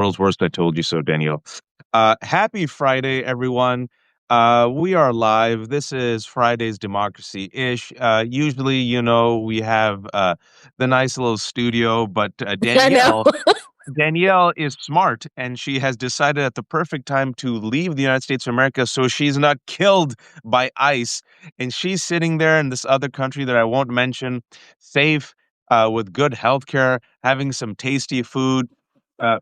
World's worst. I told you so, Danielle. Happy Friday, everyone. We are live. This is Friday's Democracy Ish. Usually, we have the nice little studio, but I know. Danielle is smart, and she has decided at the perfect time to leave the United States of America so she's not killed by ICE. And she's sitting there in this other country that I won't mention, safe, with good health care, having some tasty food. Uh,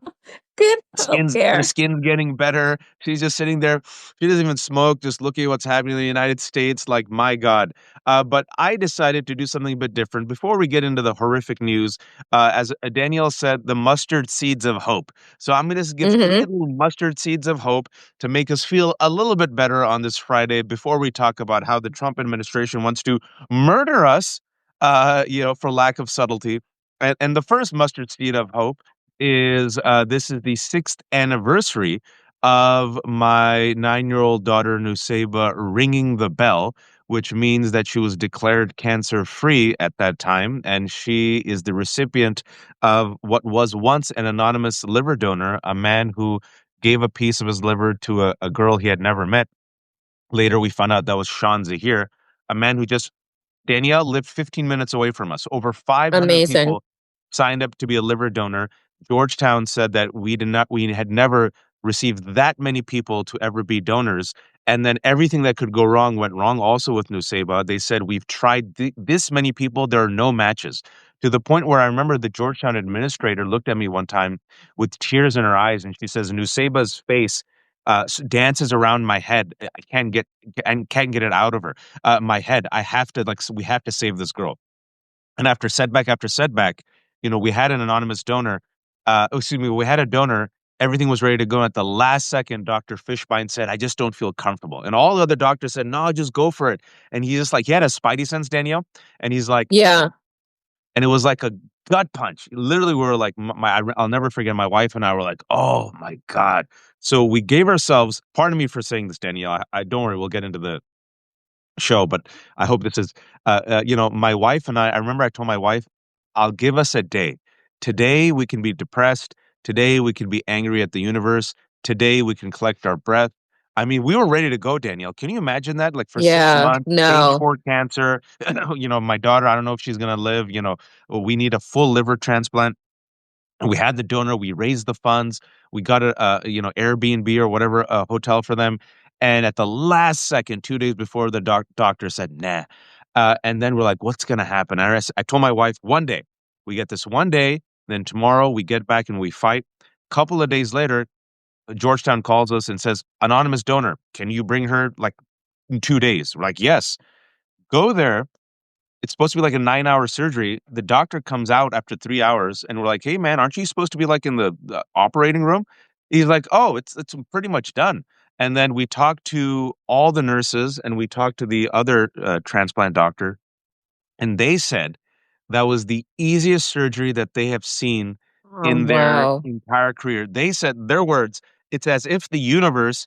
Good her healthcare. skin's getting better. She's just sitting there. She doesn't even smoke, just looking at what's happening in the United States. Like, my God. But I decided to do something a bit different. Before we get into the horrific news, as Danielle said, the mustard seeds of hope. So I'm going to give three Hmm. little mustard seeds of hope to make us feel a little bit better on this Friday before we talk about how the Trump administration wants to murder us, for lack of subtlety. And the first mustard seed of hope is this is the sixth anniversary of my 9-year-old daughter Nusayba ringing the bell, which means that she was declared cancer free at that time, and she is the recipient of what was once an anonymous liver donor, a man who gave a piece of his liver to a girl he had never met. Later, we found out that was Sean Zahir, a man who just Danielle lived 15 minutes away from us. Over 500 Amazing. people signed up to be a liver donor. Georgetown said that we had never received that many people to ever be donors. And then everything that could go wrong went wrong. Also with Nusayba, they said we've tried this many people. There are no matches, to the point where I remember the Georgetown administrator looked at me one time with tears in her eyes, and she says Nusayba's face dances around my head. I can't get it out of her my head. I have to we have to save this girl. And after setback, we had an anonymous donor. Excuse me, we had a donor. Everything was ready to go. And at the last second, Dr. Fishbein said, "I just don't feel comfortable." And all the other doctors said, "No, just go for it." And he just he had a spidey sense, Danielle. And he's like, Yeah. and it was like a gut punch. Literally, we were like, I'll never forget. My wife and I were like, "Oh my God." So we gave ourselves, pardon me for saying this, Danielle. I don't worry. We'll get into the show, but I hope this is, my wife and I remember I told my wife, I'll give us a day. Today we can be depressed. Today we can be angry at the universe. Today we can collect our breath. I mean, we were ready to go, Danielle. Can you imagine that? Like for six Yeah. months, stage No. four cancer. My daughter, I don't know if she's going to live. We need a full liver transplant. And we had the donor, we raised the funds, we got Airbnb or whatever hotel for them, and at the last second, 2 days before, the doctor said, "Nah," and then we're like, "What's gonna happen?" I told my wife, "One day, we get this one day, then tomorrow we get back and we fight." Couple of days later, Georgetown calls us and says, "Anonymous donor, can you bring her like in 2 days?" We're like, "Yes." Go there, it's supposed to be like a 9-hour surgery. The doctor comes out after 3 hours, and we're like, "Hey, man, aren't you supposed to be like in the operating room?" He's like, "Oh, it's pretty much done." And then we talked to all the nurses, and we talked to the other transplant doctor, and they said that was the easiest surgery that they have seen Oh, in their wow. entire career. They said their words, "It's as if the universe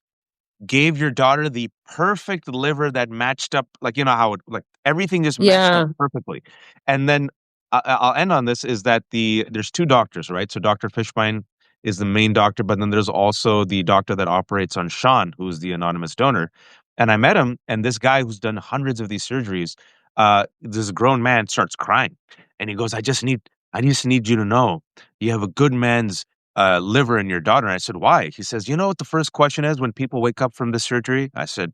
gave your daughter the perfect liver that matched up, like, how it, like, everything just matched up Yeah. perfectly." And then I'll end on this is that there's two doctors, right? So Dr. Fishbein is the main doctor, but then there's also the doctor that operates on Sean, who's the anonymous donor. And I met him, and this guy who's done hundreds of these surgeries, this grown man starts crying, and he goes, I just need you to know, you have a good man's liver in your daughter." And I said, "Why?" He says, "You know what the first question is when people wake up from this surgery?" I said,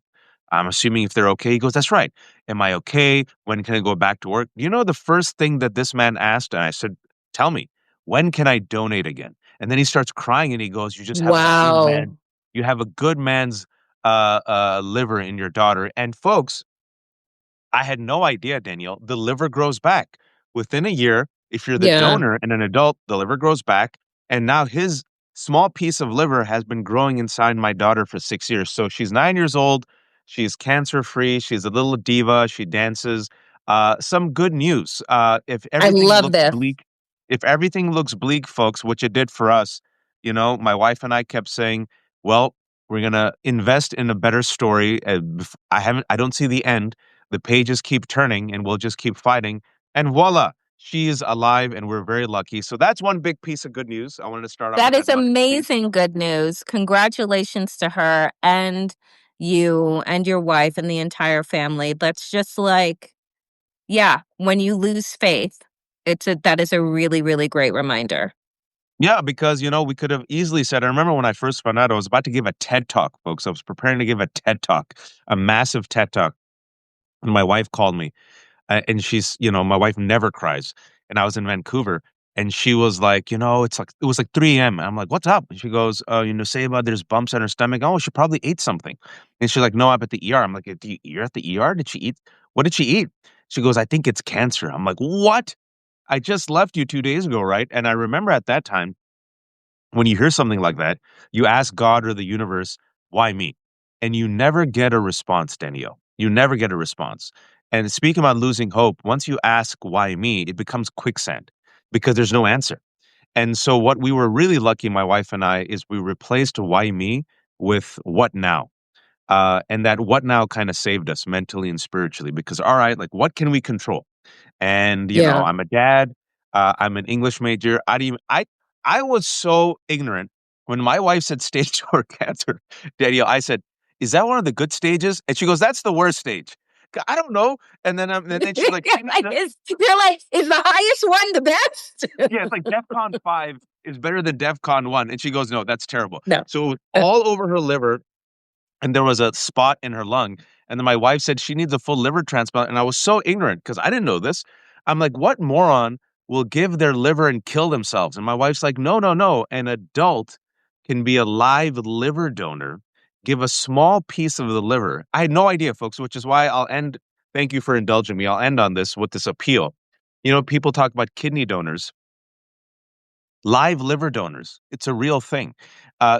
"I'm assuming if they're okay." He goes, "That's right. Am I okay? When can I go back to work?" You know the first thing that this man asked? And I said, "Tell me, when can I donate again?" And then he starts crying and he goes, "You just have a good Wow. man. You have a good man's liver in your daughter." And folks, I had no idea, Danielle. The liver grows back within a year. If you're the Yeah. donor and an adult, the liver grows back. And now his small piece of liver has been growing inside my daughter for 6 years. So she's 9 years old. She's cancer free. She's a little diva. She dances. Some good news. I love this. If everything looks bleak, folks, which it did for us, my wife and I kept saying, well, we're gonna invest in a better story. I don't see the end. The pages keep turning and we'll just keep fighting. And voila, She is alive, and we're very lucky. So that's one big piece of good news. I wanted to start off That with is that bucket piece. amazing good news. Congratulations to her and you and your wife and the entire family. That's just like, yeah, when you lose faith, that is a really, really great reminder. Yeah, because we could have easily said. I remember when I first found out, I was about to give a TED talk, folks. I was preparing to give a TED talk, a massive TED talk, and my wife called me. And my wife never cries. And I was in Vancouver, and she was like, it was like 3 a.m. I'm like, what's up? And she goes, Nusayba, there's bumps on her stomach. Oh, she probably ate something. And she's like, no, I'm at the ER. I'm like, you're at the ER? Did she eat? What did she eat? She goes, I think it's cancer. I'm like, what? I just left you 2 days ago, right? And I remember at that time, when you hear something like that, you ask God or the universe, why me? And you never get a response, Danielle. You never get a response. And speaking about losing hope, once you ask why me, it becomes quicksand because there's no answer. And so, what we were really lucky, my wife and I, is we replaced why me with what now? And that what now kind of saved us mentally and spiritually because, all right, like what can we control? And Yeah. I'm a dad. I'm an English major. I was so ignorant when my wife said stage 4 cancer. Danielle, I said, "Is that one of the good stages?" And she goes, "That's the worst stage." I don't know. And then she's like, "I need to." They're like, is the highest one the best? Yeah, it's like DEFCON 5 is better than DEFCON 1, and she goes, "No, that's terrible." No. So it was Uh, all over her liver, and there was a spot in her lung. And then my wife said she needs a full liver transplant. And I was so ignorant because I didn't know this. I'm like, what moron will give their liver and kill themselves? And my wife's like, no, no, no. An adult can be a live liver donor, give a small piece of the liver. I had no idea, folks, which is why I'll end. Thank you for indulging me. I'll end on this with this appeal. People talk about kidney donors, live liver donors. It's a real thing.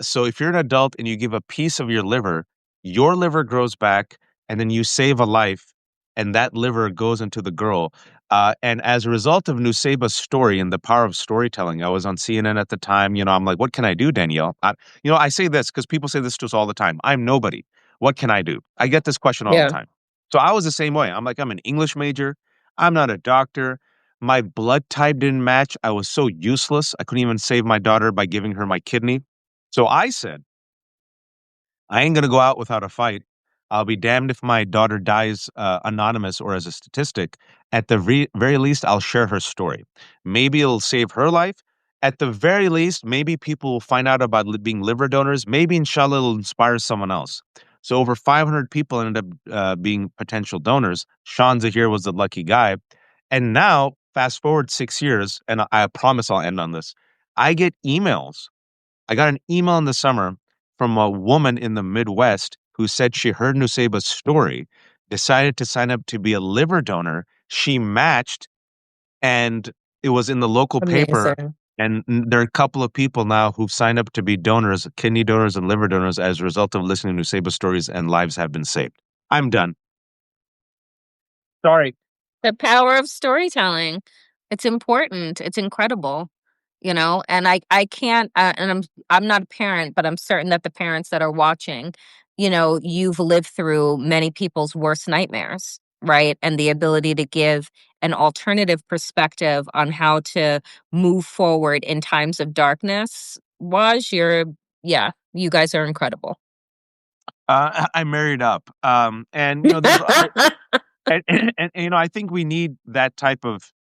So if you're an adult and you give a piece of your liver grows back, and then you save a life, and that liver goes into the girl. And as a result of Nusayba's story and the power of storytelling, I was on CNN at the time. I'm like, what can I do, Danielle? I say this because people say this to us all the time. I'm nobody. What can I do? I get this question all the yeah. time. So I was the same way. I'm like, I'm an English major. I'm not a doctor. My blood type didn't match. I was so useless. I couldn't even save my daughter by giving her my kidney. So I said, I ain't going to go out without a fight. I'll be damned if my daughter dies anonymous or as a statistic. At the very least, I'll share her story. Maybe it'll save her life. At the very least, maybe people will find out about being liver donors. Maybe, inshallah, it'll inspire someone else. So over 500 people ended up being potential donors. Sean Zahir was the lucky guy. And now, fast forward 6 years, and I promise I'll end on this. I get emails. I got an email in the summer from a woman in the Midwest who said she heard Nusayba's story, decided to sign up to be a liver donor. She matched, and it was in the local paper. Amazing. And there are a couple of people now who've signed up to be donors, kidney donors and liver donors, as a result of listening to Nusayba's stories, and lives have been saved. I'm done. Sorry. The power of storytelling. It's important. It's incredible, and I can't, and I'm not a parent, but I'm certain that the parents that are watching, you've lived through many people's worst nightmares, right? And the ability to give an alternative perspective on how to move forward in times of darkness yeah, you guys are incredible. I married up. And there's I think we need that type of,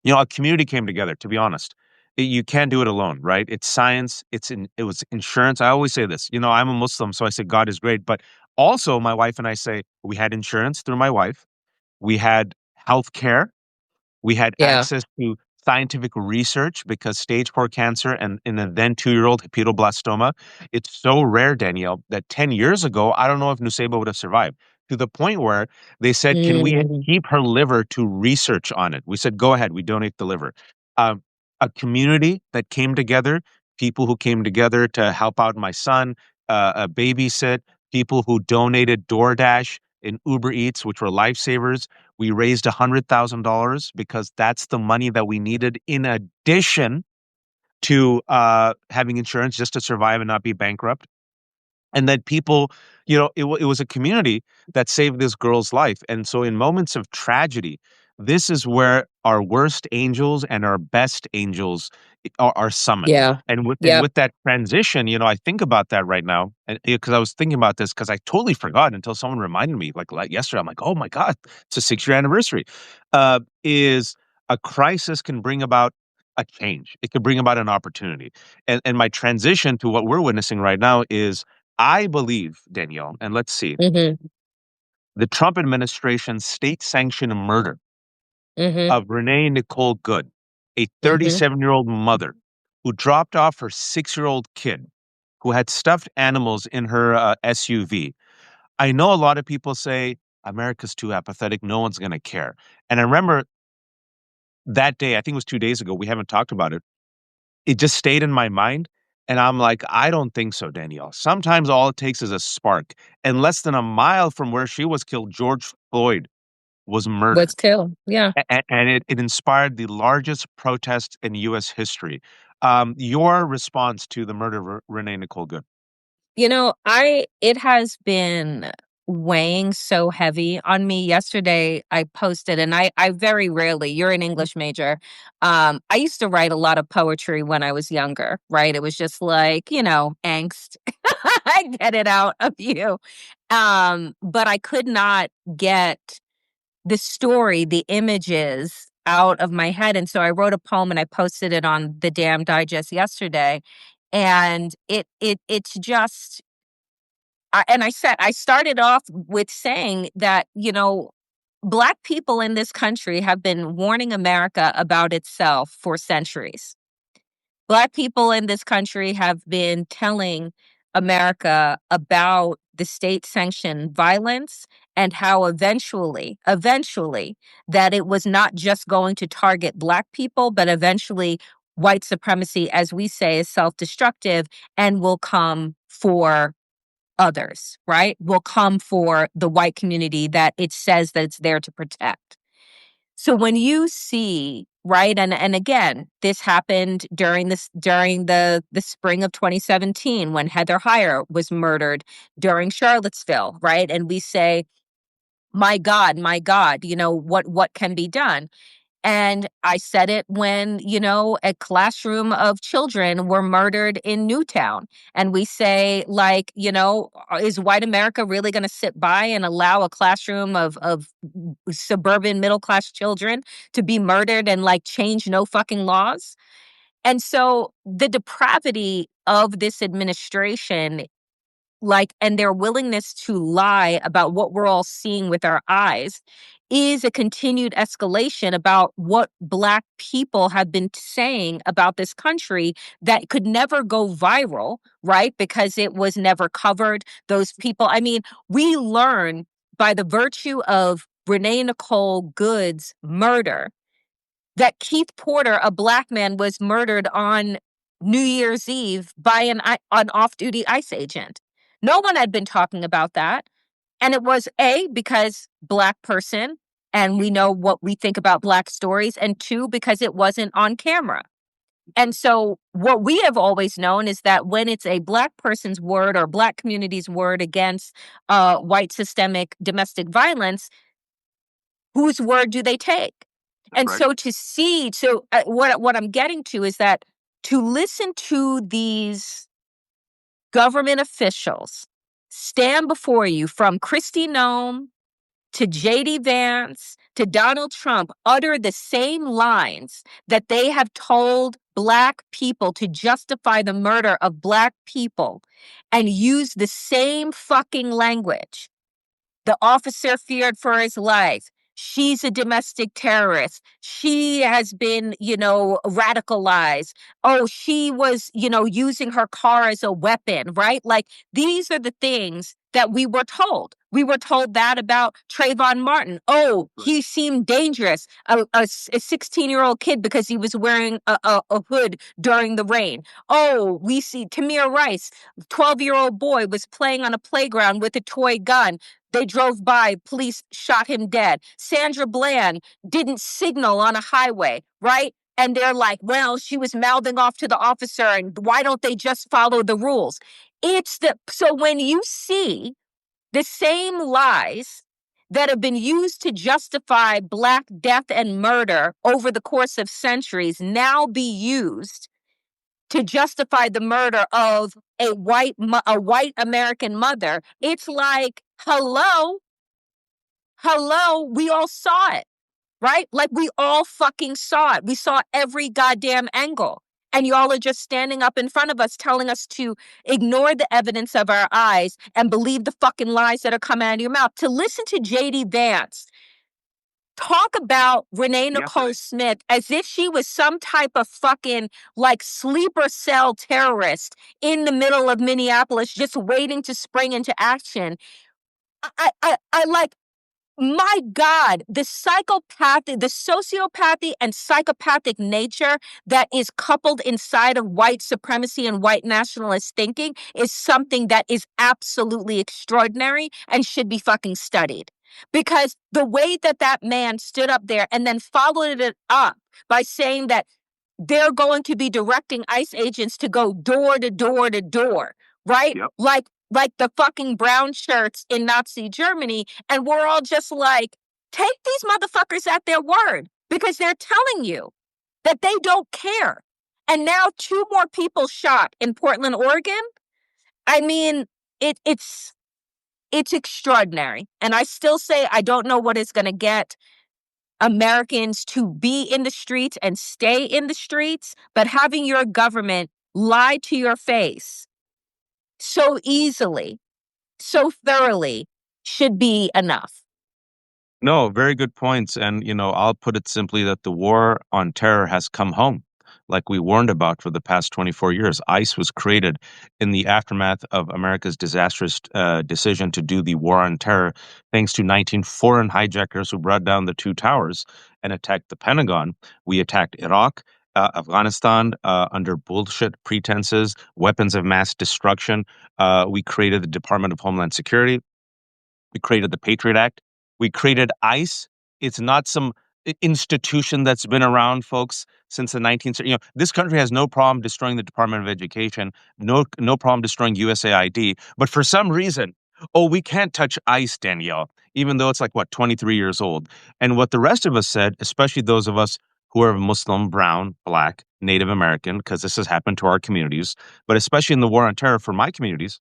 a community came together, to be honest. You can't do it alone, right? It's science. It was insurance. I always say this, I'm a Muslim, so I say God is great. But also my wife and I say we had insurance through my wife. We had health care. We had Yeah. access to scientific research because stage 4 cancer and in a then 2-year-old hepatoblastoma, it's so rare, Danielle, that 10 years ago, I don't know if Nusayba would have survived, to the point where they said, can we Mm. keep her liver to research on it? We said, go ahead, we donate the liver. Um, a community that came together, people who came together to help out my son, a babysit, people who donated DoorDash and Uber Eats, which were lifesavers. We raised $100,000 because that's the money that we needed in addition to having insurance just to survive and not be bankrupt. And that people, it was a community that saved this girl's life. And so in moments of tragedy, this is where our worst angels and our best angels are summoned. Yeah. And Yep. with that transition, I think about that right now, and because I was thinking about this because I totally forgot until someone reminded me, like yesterday. I'm like, oh my god, it's a 6-year anniversary. Is a crisis can bring about a change. It could bring about an opportunity. And my transition to what we're witnessing right now is, I believe, Danielle, and let's see, Mhm. the Trump administration's state-sanctioned murder Mhm. of Renee Nicole Good, a Mhm. 37-year-old mother who dropped off her 6-year-old kid who had stuffed animals in her SUV. I know a lot of people say America's too apathetic, no one's going to care. And I remember that day, I think it was 2 days ago, we haven't talked about it. It just stayed in my mind. And I'm like, I don't think so, Danielle. Sometimes all it takes is a spark. And less than a mile from where she was killed, George Floyd was Was murdered. killed. Yeah. And it inspired the largest protest in U.S. history. Your response to the murder of Renee Nicole Good? It has been weighing so heavy on me. Yesterday, I posted, and I very rarely, you're an English major. I used to write a lot of poetry when I was younger, right? It was just like, angst. I get it out of you. But I could not get the story, the images out of my head. And so I wrote a poem and I posted it on the Damn Digest yesterday. And it's just I started off with saying that, Black people in this country have been warning America about itself for centuries. Black people in this country have been telling America about the state-sanctioned violence and how eventually, that it was not just going to target Black people, but eventually white supremacy, as we say, is self-destructive and will come for others, right? Will come for the white community that it says that it's there to protect. So when you see, right, and again, this happened during the spring of 2017 when Heather Heyer was murdered during Charlottesville, right? And we say, my God, what can be done? And I said it when, a classroom of children were murdered in Newtown. And we say, like, is white America really going to sit by and allow a classroom of suburban middle class children to be murdered and like change no fucking laws? And so the depravity of this administration, like, and their willingness to lie about what we're all seeing with our eyes, is a continued escalation about what Black people have been saying about this country that could never go viral, right? Because it was never covered. Those people, I mean, we learn by the virtue of Renee Nicole Good's murder that Keith Porter, a Black man, was murdered on New Year's Eve by an off-duty ICE agent. No one had been talking about that. And it was A, because Black person, and we know what we think about Black stories, and two, because it wasn't on camera. And so what we have always known is that when it's a Black person's word or Black community's word against white systemic domestic violence, whose word do they take? That's And right. so to see, so what I'm getting to is that to listen to these government officials stand before you, from Kristi Noem to JD Vance to Donald Trump, utter the same lines that they have told Black people to justify the murder of Black people, and use the same fucking language. The officer feared for his life. She's a domestic terrorist. She has been, radicalized. Oh, she was, using her car as a weapon, right? Like, these are the things that we were told. We were told that about Trayvon Martin. Oh, Right. he seemed dangerous, a 16-year-old kid, because he was wearing a hood during the rain. Oh, we see Tamir Rice, 12-year-old boy, was playing on a playground with a toy gun. They drove by, police shot him dead. Sandra Bland didn't signal on a highway, right? And they're like, well, she was mouthing off to the officer, and why don't they just follow the rules? So when you see the same lies that have been used to justify Black death and murder over the course of centuries now be used to justify the murder of a white American mother. It's like, hello, we all saw it, right? Like we all fucking saw it. We saw every goddamn angle. And y'all are just standing up in front of us telling us to ignore the evidence of our eyes and believe the fucking lies that are coming out of your mouth. To listen to JD Vance talk about Renee Nicole Smith as if she was some type of fucking like sleeper cell terrorist in the middle of Minneapolis just waiting to spring into action. I like, my God, the sociopathy and psychopathic nature that is coupled inside of white supremacy and white nationalist thinking is something that is absolutely extraordinary and should be fucking studied. Because the way that that man stood up there and then followed it up by saying that they're going to be directing ICE agents to go door to door to door, right? Yep. Like the fucking brown shirts in Nazi Germany. And we're all just like, take these motherfuckers at their word because they're telling you that they don't care. And now 2 more people shot in Portland, Oregon. I mean, it's extraordinary. And I still say I don't know what is going to get Americans to be in the streets and stay in the streets, but having your government lie to your face so easily, so thoroughly should be enough. No, very good points. And, I'll put it simply that the war on terror has come home, like we warned about for the past 24 years. ICE was created in the aftermath of America's disastrous decision to do the war on terror, thanks to 19 foreign hijackers who brought down the 2 towers and attacked the Pentagon. We attacked Iraq. Afghanistan under bullshit pretenses, weapons of mass destruction. We created the Department of Homeland Security. We created the Patriot Act. We created ICE. It's not some institution that's been around, folks, since the 19th century. This country has no problem destroying the Department of Education, no problem destroying USAID. But for some reason, we can't touch ICE, Danielle, even though it's like, 23 years old. And what the rest of us said, especially those of us who are Muslim, brown, Black, Native American, because this has happened to our communities, but especially in the war on terror for my communities,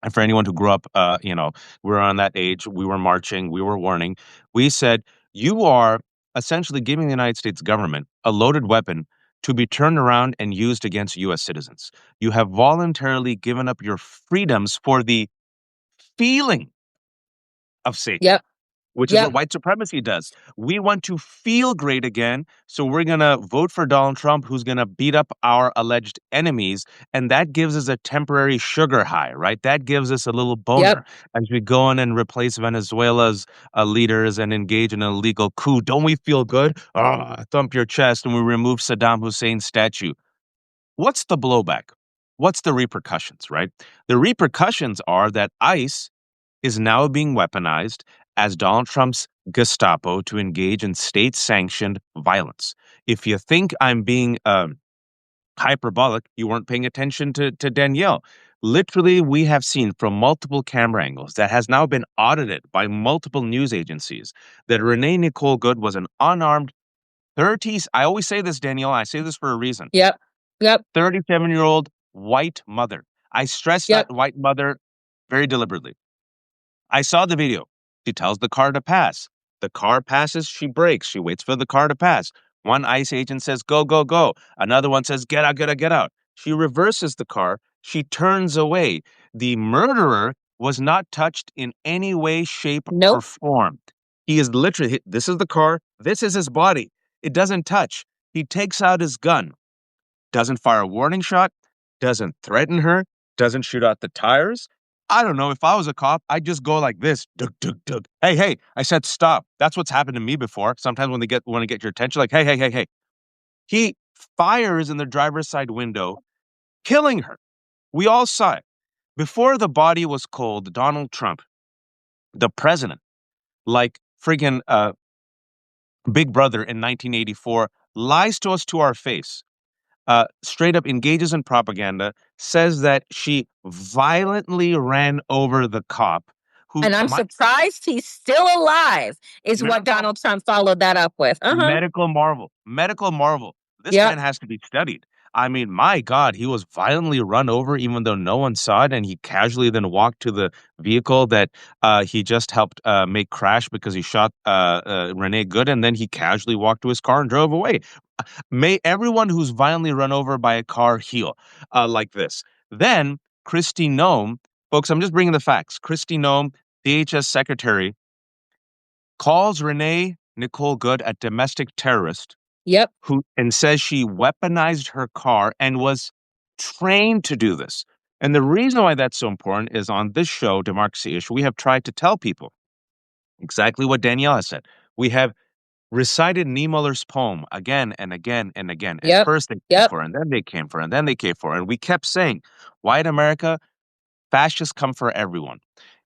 and for anyone who grew up, we were on that age, we were marching, we were warning. We said, you are essentially giving the United States government a loaded weapon to be turned around and used against U.S. citizens. You have voluntarily given up your freedoms for the feeling of safety, Yep. which is Yep. what white supremacy does. We want to feel great again, so we're going to vote for Donald Trump, who's going to beat up our alleged enemies, and that gives us a temporary sugar high, right? That gives us a little boner as we go in and replace Venezuela's leaders and engage in a legal coup. Don't we feel good? Thump your chest, and we remove Saddam Hussein's statue. What's the blowback? What's the repercussions, right? The repercussions are that ICE is now being weaponized as Donald Trump's Gestapo to engage in state-sanctioned violence. If you think I'm being hyperbolic, you weren't paying attention to Danielle. Literally, we have seen from multiple camera angles that has now been audited by multiple news agencies that Renee Nicole Good was an unarmed 30s. I always say this, Danielle. I say this for a reason. Yep. 37-year-old white mother. I stress that white mother very deliberately. I saw the video. She tells the car to pass. The car passes, she brakes. She waits for the car to pass. One ICE agent says, go, go, go. Another one says, get out, get out, get out. She reverses the car. She turns away. The murderer was not touched in any way, shape, or form. He is literally, this is the car. This is his body. It doesn't touch. He takes out his gun. Doesn't fire a warning shot. Doesn't threaten her. Doesn't shoot out the tires. I don't know. If I was a cop, I'd just go like this. Dug, dug, dug. Hey, hey, I said stop. That's what's happened to me before. Sometimes when they want to get your attention, like, hey, hey, hey, hey. He fires in the driver's side window, killing her. We all saw it. Before the body was cold, Donald Trump, the president, like friggin' Big Brother in 1984, lies to us to our face. Straight up engages in propaganda, says that she violently ran over the cop who And I'm my surprised he's still alive, is what medical Donald Trump followed that up with. Uh-huh. medical marvel, medical marvel. This Yep. man has to be studied. I mean, my God, he was violently run over even though no one saw it, and he casually then walked to the vehicle that he just helped make crash because he shot Renee Good, and then he casually walked to his car and drove away. May everyone who's violently run over by a car heal like this. Then Kristi Noem, folks, I'm just bringing the facts. Kristi Noem, DHS secretary, calls Renee Nicole Good a domestic terrorist Yep. who and says she weaponized her car and was trained to do this. And the reason why that's so important is on this show, Democracy Ish, we have tried to tell people exactly what Danielle has said. We have recited Niemöller's poem again and again and again. At Yep. first they came Yep. for her, and then they came for her, and then they came for her. And we kept saying, white America, fascists come for everyone.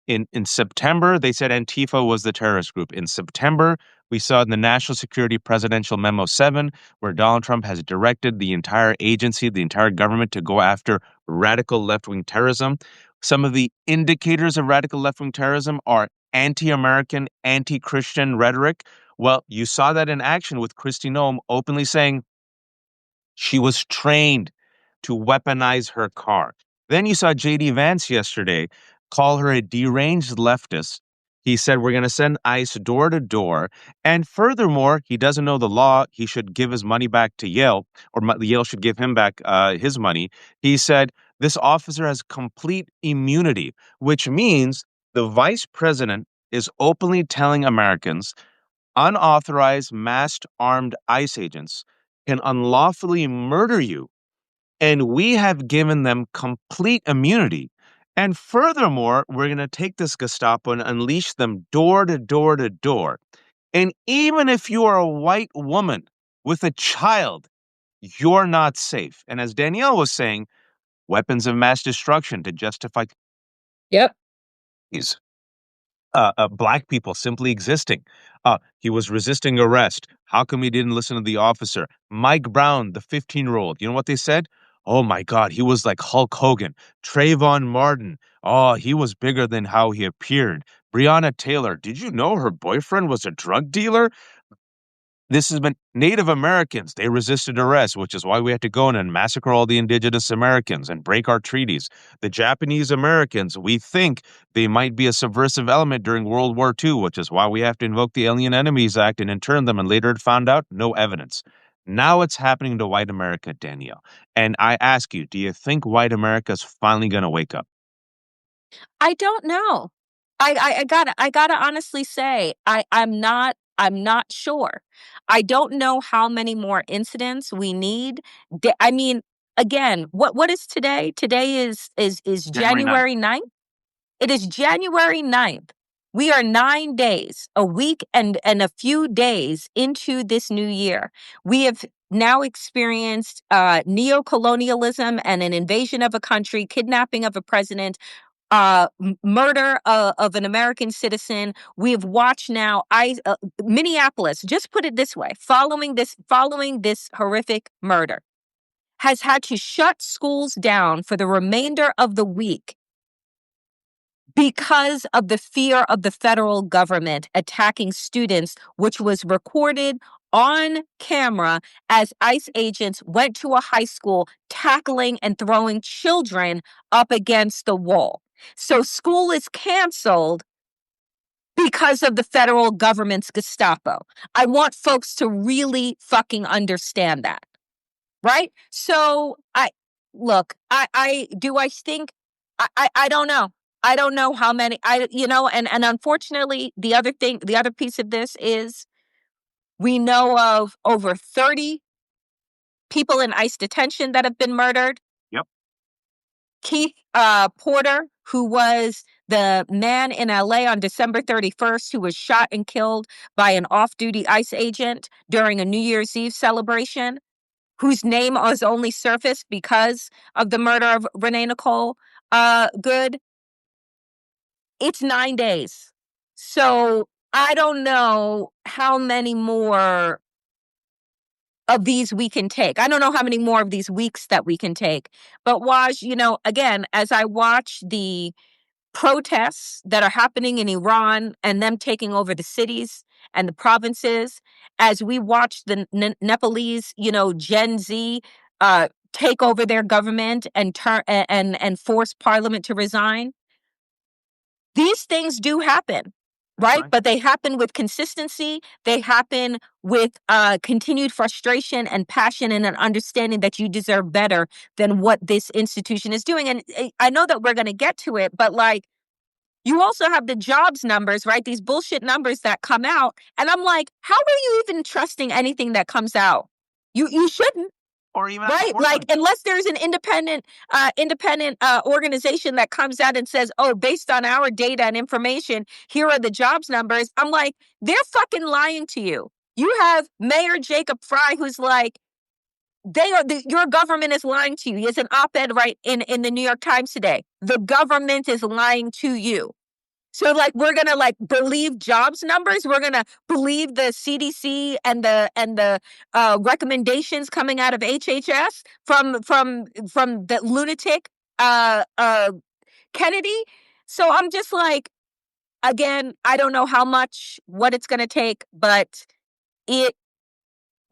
In September, they said Antifa was the terrorist group. In September, we saw in the National Security Presidential Memo 7, where Donald Trump has directed the entire agency, the entire government to go after radical left-wing terrorism. Some of the indicators of radical left-wing terrorism are anti-American, anti-Christian rhetoric. Well, you saw that in action with Kristi Noem openly saying she was trained to weaponize her car. Then you saw JD Vance yesterday call her a deranged leftist. He said, we're going to send ICE door to door. And furthermore, he doesn't know the law. He should give his money back to Yale, or Yale should give him back his money. He said, this officer has complete immunity, which means the vice president is openly telling Americans unauthorized, masked, armed ICE agents can unlawfully murder you, and we have given them complete immunity. And furthermore, we're going to take this Gestapo and unleash them door to door to door. And even if you are a white woman with a child, you're not safe. And as Danielle was saying, weapons of mass destruction to justify Yep. these. Black people simply existing. He was resisting arrest. How come he didn't listen to the officer? Mike Brown, the 15-year-old, you know what they said? Oh my God, he was like Hulk Hogan. Trayvon Martin, oh, he was bigger than how he appeared. Breonna Taylor, did you know her boyfriend was a drug dealer? This has been Native Americans. They resisted arrest, which is why we had to go in and massacre all the indigenous Americans and break our treaties. The Japanese Americans, we think they might be a subversive element during World War II, which is why we have to invoke the Alien Enemies Act and intern them. And later it found out no evidence. Now it's happening to white America, Danielle. And I ask you, do you think white America is finally going to wake up? I don't know. I gotta honestly say, I'm not sure. I don't know how many more incidents we need. I mean, again, what is today? Today is January 9th. January 9th. It is January 9th. We are 9 days, a week and a few days into this new year. We have now experienced neo-colonialism and an invasion of a country, kidnapping of a president, murder of an American citizen. We have watched now Minneapolis, just put it this way, following this horrific murder, has had to shut schools down for the remainder of the week because of the fear of the federal government attacking students, which was recorded on camera as ICE agents went to a high school tackling and throwing children up against the wall. So school is canceled because of the federal government's Gestapo. I want folks to really fucking understand that. Right? So I think I don't know. I don't know how many and unfortunately the other piece of this is we know of over 30 people in ICE detention that have been murdered. Yep. Keith Porter, who was the man in LA on December 31st who was shot and killed by an off-duty ICE agent during a New Year's Eve celebration, whose name was only surfaced because of the murder of Renee Nicole Good. It's 9 days. So I don't know how many more of these we can take. I don't know how many more of these weeks that we can take. But Waj, again, as I watch the protests that are happening in Iran and them taking over the cities and the provinces, as we watch the Nepalese, Gen Z take over their government and force parliament to resign. These things do happen, That's right? right. But they happen with consistency. They happen with continued frustration and passion and an understanding that you deserve better than what this institution is doing. And I know that we're going to get to it, but like, you also have the jobs numbers, right? These bullshit numbers that come out. And I'm like, how are you even trusting anything that comes out? You shouldn't. Or even at the Right, like forefront. unless there's an independent organization that comes out and says, "Oh, based on our data and information, here are the jobs numbers." I'm like, they're fucking lying to you. You have Mayor Jacob Fry, who's like, your government is lying to you. He has an op-ed right in the New York Times today. The government is lying to you. So like we're gonna like believe jobs numbers. We're gonna believe the CDC and the recommendations coming out of HHS from the lunatic Kennedy. So I'm just like, again, I don't know what it's gonna take, but it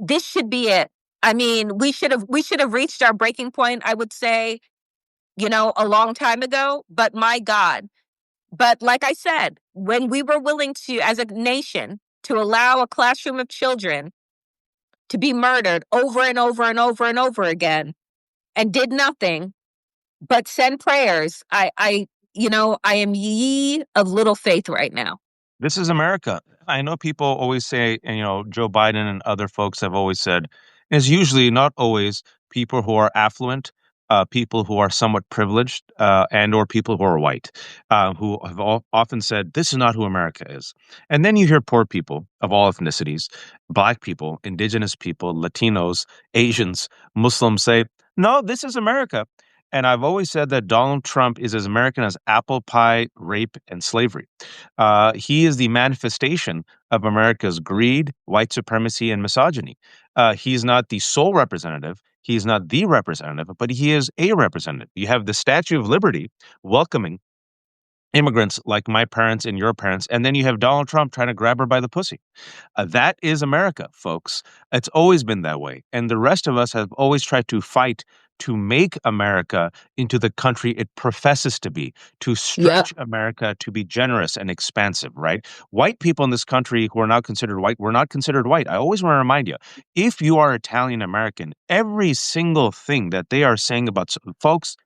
this should be it. I mean, we should have reached our breaking point, I would say, a long time ago. But my God. But like I said, when we were willing to, as a nation, to allow a classroom of children to be murdered over and over and over and over again and did nothing but send prayers, I am ye of little faith right now. This is America. I know people always say, and Joe Biden and other folks have always said, it's usually not always people who are affluent, people who are somewhat privileged, and or people who are white, who have often said, this is not who America is. And then you hear poor people of all ethnicities, black people, indigenous people, Latinos, Asians, Muslims say, no, this is America. And I've always said that Donald Trump is as American as apple pie, rape, and slavery. He is the manifestation of America's greed, white supremacy, and misogyny. He's not the sole representative. He's not the representative, but he is a representative. You have the Statue of Liberty welcoming immigrants like my parents and your parents, and then you have Donald Trump trying to grab her by the pussy. That is America, folks. It's always been that way. And the rest of us have always tried to fight to make America into the country it professes to be, to Yeah. stretch America to be generous and expansive, right? White people in this country who are not considered white were not considered white. I always want to remind you, if you are Italian American, every single thing that they are saying about folks,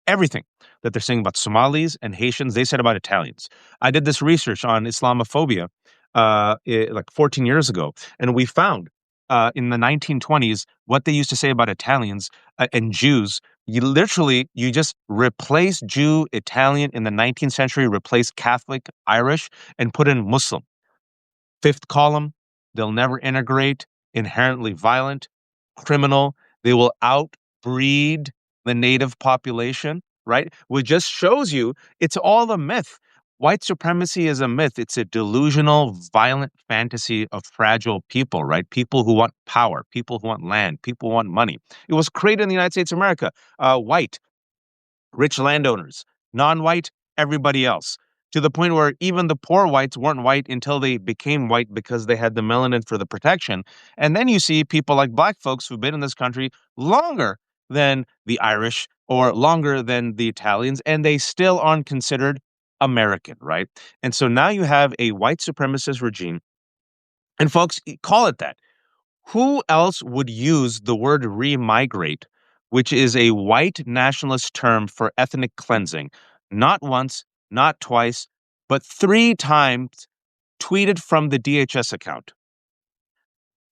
everything that they're saying about Somalis and Haitians, they said about Italians. I did this research on Islamophobia like 14 years ago, and we found in the 1920s what they used to say about Italians and Jews. You just replace Jew, Italian in the 19th century, replace Catholic, Irish, and put in Muslim. Fifth column, they'll never integrate, inherently violent, criminal. They will outbreed the native population, right? Which just shows you it's all a myth. White supremacy is a myth. It's a delusional, violent fantasy of fragile people, right? People who want power, people who want land, people who want money. It was created in the United States of America. White, rich landowners, non-white, everybody else. To the point where even the poor whites weren't white until they became white because they had the melanin for the protection. And then you see people like black folks who've been in this country longer than the Irish or longer than the Italians, and they still aren't considered American, right? And so now you have a white supremacist regime. And folks, call it that. Who else would use the word remigrate, which is a white nationalist term for ethnic cleansing, not once, not twice, but three times tweeted from the DHS account?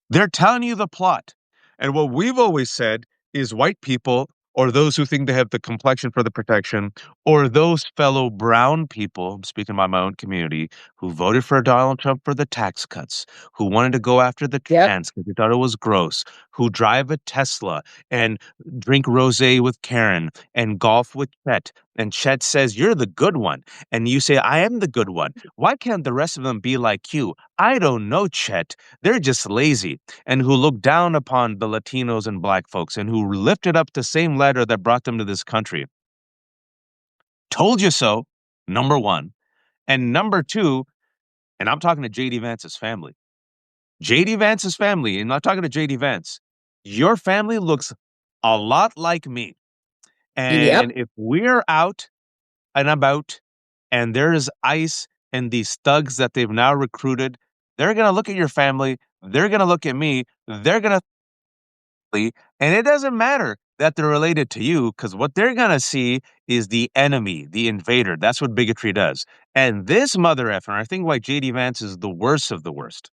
They're telling you the plot. And what we've always said is white people, or those who think they have the complexion for the protection, or those fellow brown people, I'm speaking about my own community, who voted for Donald Trump for the tax cuts, who wanted to go after the Yep. trans because they thought it was gross, who drive a Tesla and drink rosé with Karen and golf with Chet. And Chet says, you're the good one. And you say, I am the good one. Why can't the rest of them be like you? I don't know, Chet. They're just lazy, and who look down upon the Latinos and black folks and who lifted up the same ladder that brought them to this country. Told you so. number one. And number two, and I'm talking to JD Vance's family. JD Vance's family, and I'm not talking to JD Vance. Your family looks a lot like me. Yep. And if we're out and about and there's ICE and these thugs that they've now recruited, they're going to look at your family. They're going to look at me. They're going to, and it doesn't matter that they're related to you because what they're going to see is the enemy, the invader. That's what bigotry does. And this mother effer, I think why JD Vance is the worst of the worst.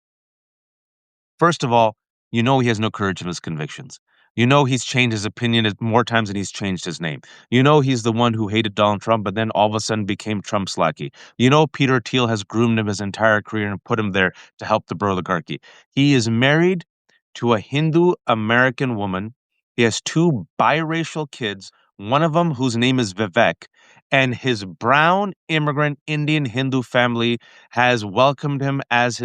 First of all, you know he has no courage in his convictions. You know he's changed his opinion more times than he's changed his name. You know he's the one who hated Donald Trump, but then all of a sudden became Trump's lackey. You know Peter Thiel has groomed him his entire career and put him there to help the oligarchy. He is married to a Hindu American woman. He has two biracial kids, one of them whose name is Vivek, and his brown immigrant Indian Hindu family has welcomed him as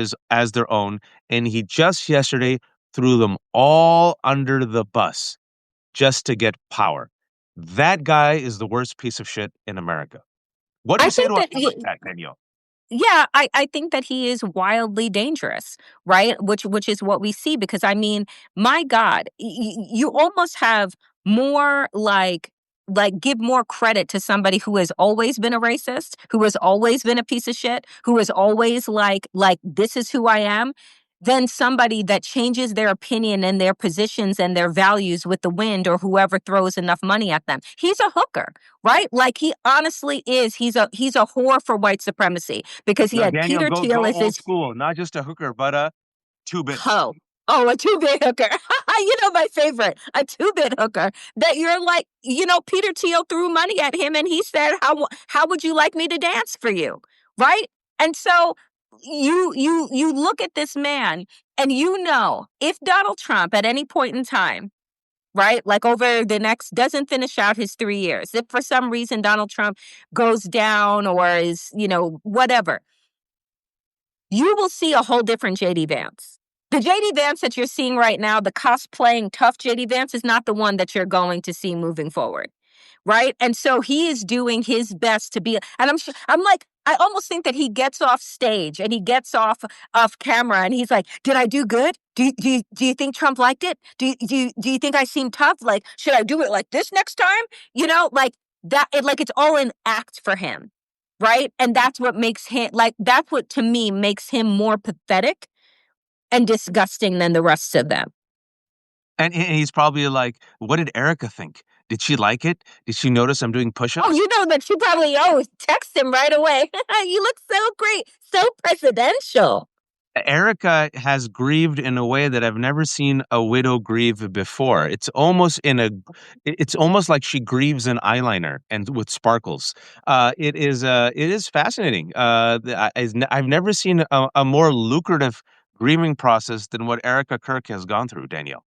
their own, and he just yesterday threw them all under the bus just to get power. That guy is the worst piece of shit in America. What do I you say think to a that man like that, Danielle? yeah, I think that he is wildly dangerous, right? Which is what we see because I mean, my God, you almost have more like give more credit to somebody who has always been a racist, who has always been a piece of shit, who is always like this is who I am, than somebody that changes their opinion and their positions and their values with the wind or whoever throws enough money at them. He's a hooker, right? Like he honestly is. He's a whore for white supremacy because he No, had Daniel, Peter go Thiel as old his school, not just a hooker, but a two-bit. hoe. Oh, a two-bit hooker. You know my favorite, a two-bit hooker. That you're like, Peter Thiel threw money at him and he said, how would you like me to dance for you? Right? And so you look at this man and if Donald Trump at any point in time, right? Like over the next, doesn't finish out his 3 years. If for some reason Donald Trump goes down or is, whatever, you will see a whole different JD Vance. The JD Vance that you're seeing right now, the cosplaying tough JD Vance, is not the one that you're going to see moving forward. Right. And so he is doing his best to be, and I'm like, I almost think that he gets off stage and he gets off camera and he's like, did I do good? Do you think Trump liked it? Do you think I seem tough? Like, should I do it like this next time? Like that, it's all an act for him. Right. And that's what makes him that's what to me makes him more pathetic and disgusting than the rest of them. And he's probably like, what did Erica think? Did she like it? Did she notice I'm doing Oh, push-ups? you know that she probably text him right away. You look so great, so presidential. Erica has grieved in a way that I've never seen a widow grieve before. It's almost like she grieves in eyeliner and with sparkles. It is fascinating. I've never seen a more lucrative grieving process than what Erica Kirk has gone through, Danielle.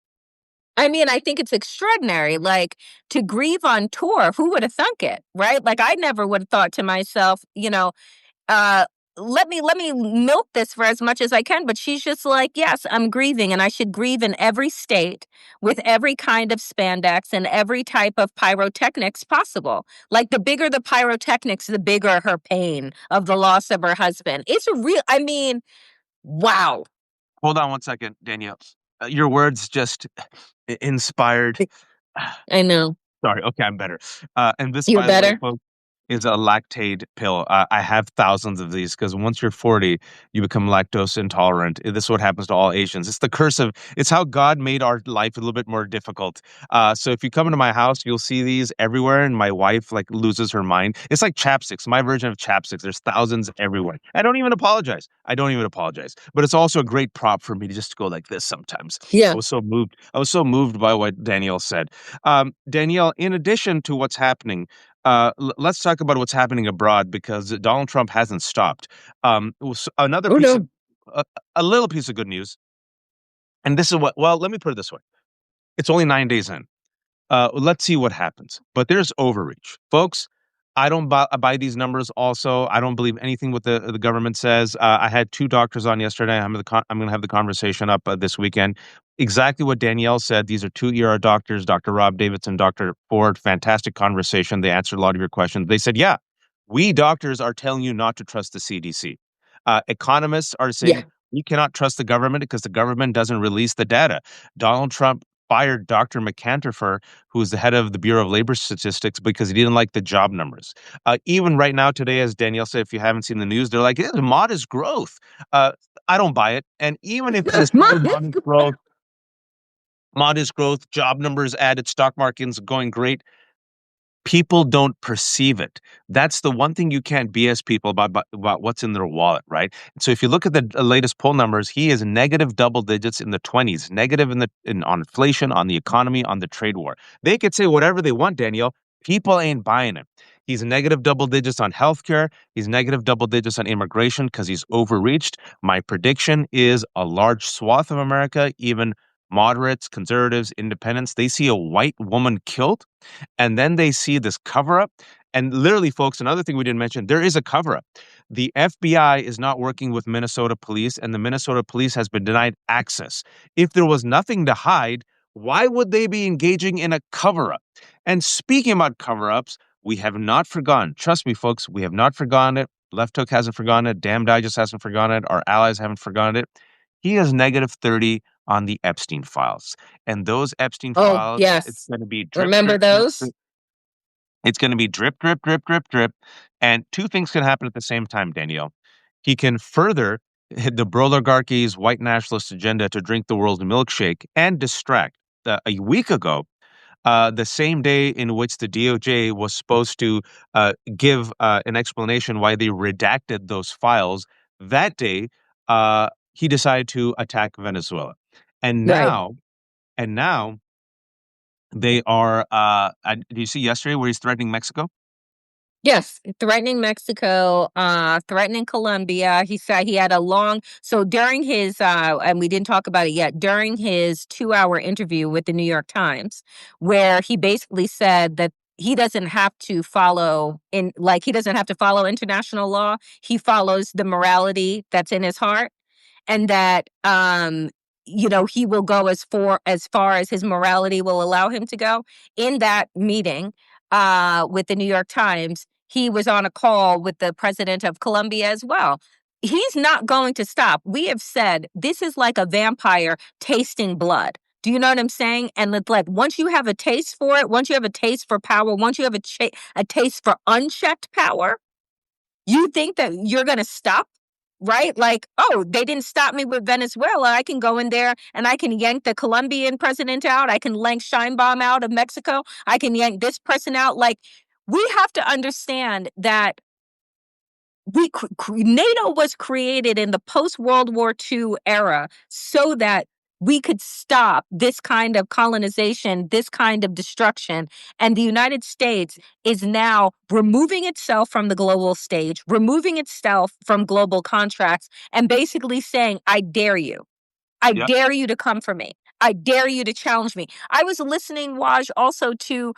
I mean, I think it's extraordinary. Like to grieve on tour, who would have thunk it, right? Like I never would have thought to myself, uh, let me milk this for as much as I can. But she's just like, yes, I'm grieving, and I should grieve in every state with every kind of spandex and every type of pyrotechnics possible. Like the bigger the pyrotechnics, the bigger her pain of the loss of her husband. It's a real. I mean, wow. Hold on one second, Danielle. Your words just inspired. I know. Sorry. Okay, I'm better. And this, You're by the way, better. folks, is a lactate pill. I have thousands of these because once you're 40, you become lactose intolerant. This is what happens to all Asians. It's the curse of. It's how God made our life a little bit more difficult. So if you come into my house, you'll see these everywhere, and my wife like loses her mind. It's like chapsticks. My version of chapsticks. There's thousands everywhere. I don't even apologize. I don't even apologize. But it's also a great prop for me to just go like this sometimes. I Yeah. was so moved. I was so moved by what Danielle said. Danielle, in addition to what's happening, let's talk about what's happening abroad because Donald Trump hasn't stopped. Another Oh piece of no. a, a little piece of good news, and this is what. Well, let me put it this way: it's only 9 days in. Let's see what happens. But there's overreach, folks. I don't buy these numbers. Also, I don't believe anything what the government says. I had two doctors on yesterday. I'm going to have the conversation up this weekend. Exactly what Danielle said. These are two ER doctors, Dr. Rob Davidson, Dr. Ford. Fantastic conversation. They answered a lot of your questions. They said, yeah, We doctors are telling you not to trust the CDC. Economists are saying Yeah. we cannot trust the government because the government doesn't release the data. Donald Trump fired Dr. McCanterfer, who is the head of the Bureau of Labor Statistics, because he didn't like the job numbers. Even right now, today, as Danielle said, if you haven't seen the news, they're like, "It's modest growth." Uh, I don't buy it. And even if this is modest growth, job numbers added, stock market's going great, people don't perceive it. That's the one thing you can't BS people about what's in their wallet, right? So if you look at the latest poll numbers, he is negative double digits in the 20s, negative on inflation, on the economy, on the trade war. They could say whatever they want, Danielle. People ain't buying it. He's negative double digits on healthcare. He's negative double digits on immigration because he's overreached. My prediction is a large swath of America, even moderates, conservatives, independents, they see a white woman killed and then they see this cover up. And literally, folks, another thing we didn't mention, there is a cover up. The FBI is not working with Minnesota police, and the Minnesota police has been denied access. If there was nothing to hide, why would they be engaging in a cover up? And speaking about cover ups, we have not forgotten. Trust me, folks, we have not forgotten it. Left Hook hasn't forgotten it. Damn Digest hasn't forgotten it. Our allies haven't forgotten it. He is negative 30 on the Epstein files. And those Epstein Oh, files, it's yes. going to be drip, Remember drip, drip, those? drip. It's going to be drip, drip, drip, drip, drip. And two things can happen at the same time, Danielle. He can further hit the oligarchy's white nationalist agenda to drink the world's milkshake and distract. A week ago, the same day in which the DOJ was supposed to give an explanation why they redacted those files, that day, he decided to attack Venezuela. And Right. now, and now they are. Did you see yesterday where he's threatening Mexico? Yes, threatening Mexico, threatening Colombia. He said he had a long so during his and we didn't talk about it yet, during his 2-hour interview with the New York Times, where he basically said that he doesn't have to follow in like he doesn't have to follow international law. He follows the morality that's in his heart and that he will go as far as his morality will allow him to go. In that meeting with the New York Times, he was on a call with the president of Colombia as well. He's not going to stop. We have said this is like a vampire tasting blood. Do you know what I'm saying? And it's like once you have a taste for it, once you have a taste for power, once you have a taste for unchecked power, you think that you're going to stop, right? Like, oh, they didn't stop me with Venezuela. I can go in there and I can yank the Colombian president out. I can yank Scheinbaum out of Mexico. I can yank this person out. Like, we have to understand that NATO was created in the post World War II era so that we could stop this kind of colonization, this kind of destruction. And the United States is now removing itself from the global stage, removing itself from global contracts, and basically saying, I dare you. I Yep. dare you to come for me. I dare you to challenge me. I was listening, Waj, also to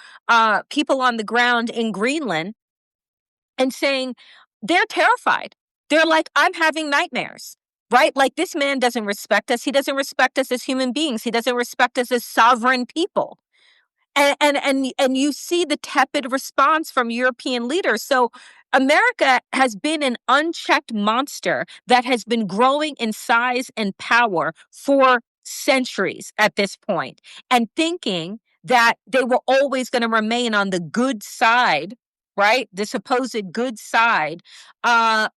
people on the ground in Greenland and saying they're terrified. They're like, I'm having nightmares, right? Like, this man doesn't respect us. He doesn't respect us as human beings. He doesn't respect us as sovereign people. And you see the tepid response from European leaders. So America has been an unchecked monster that has been growing in size and power for centuries at this point, and thinking that they were always going to remain on the good side, right? The supposed good side of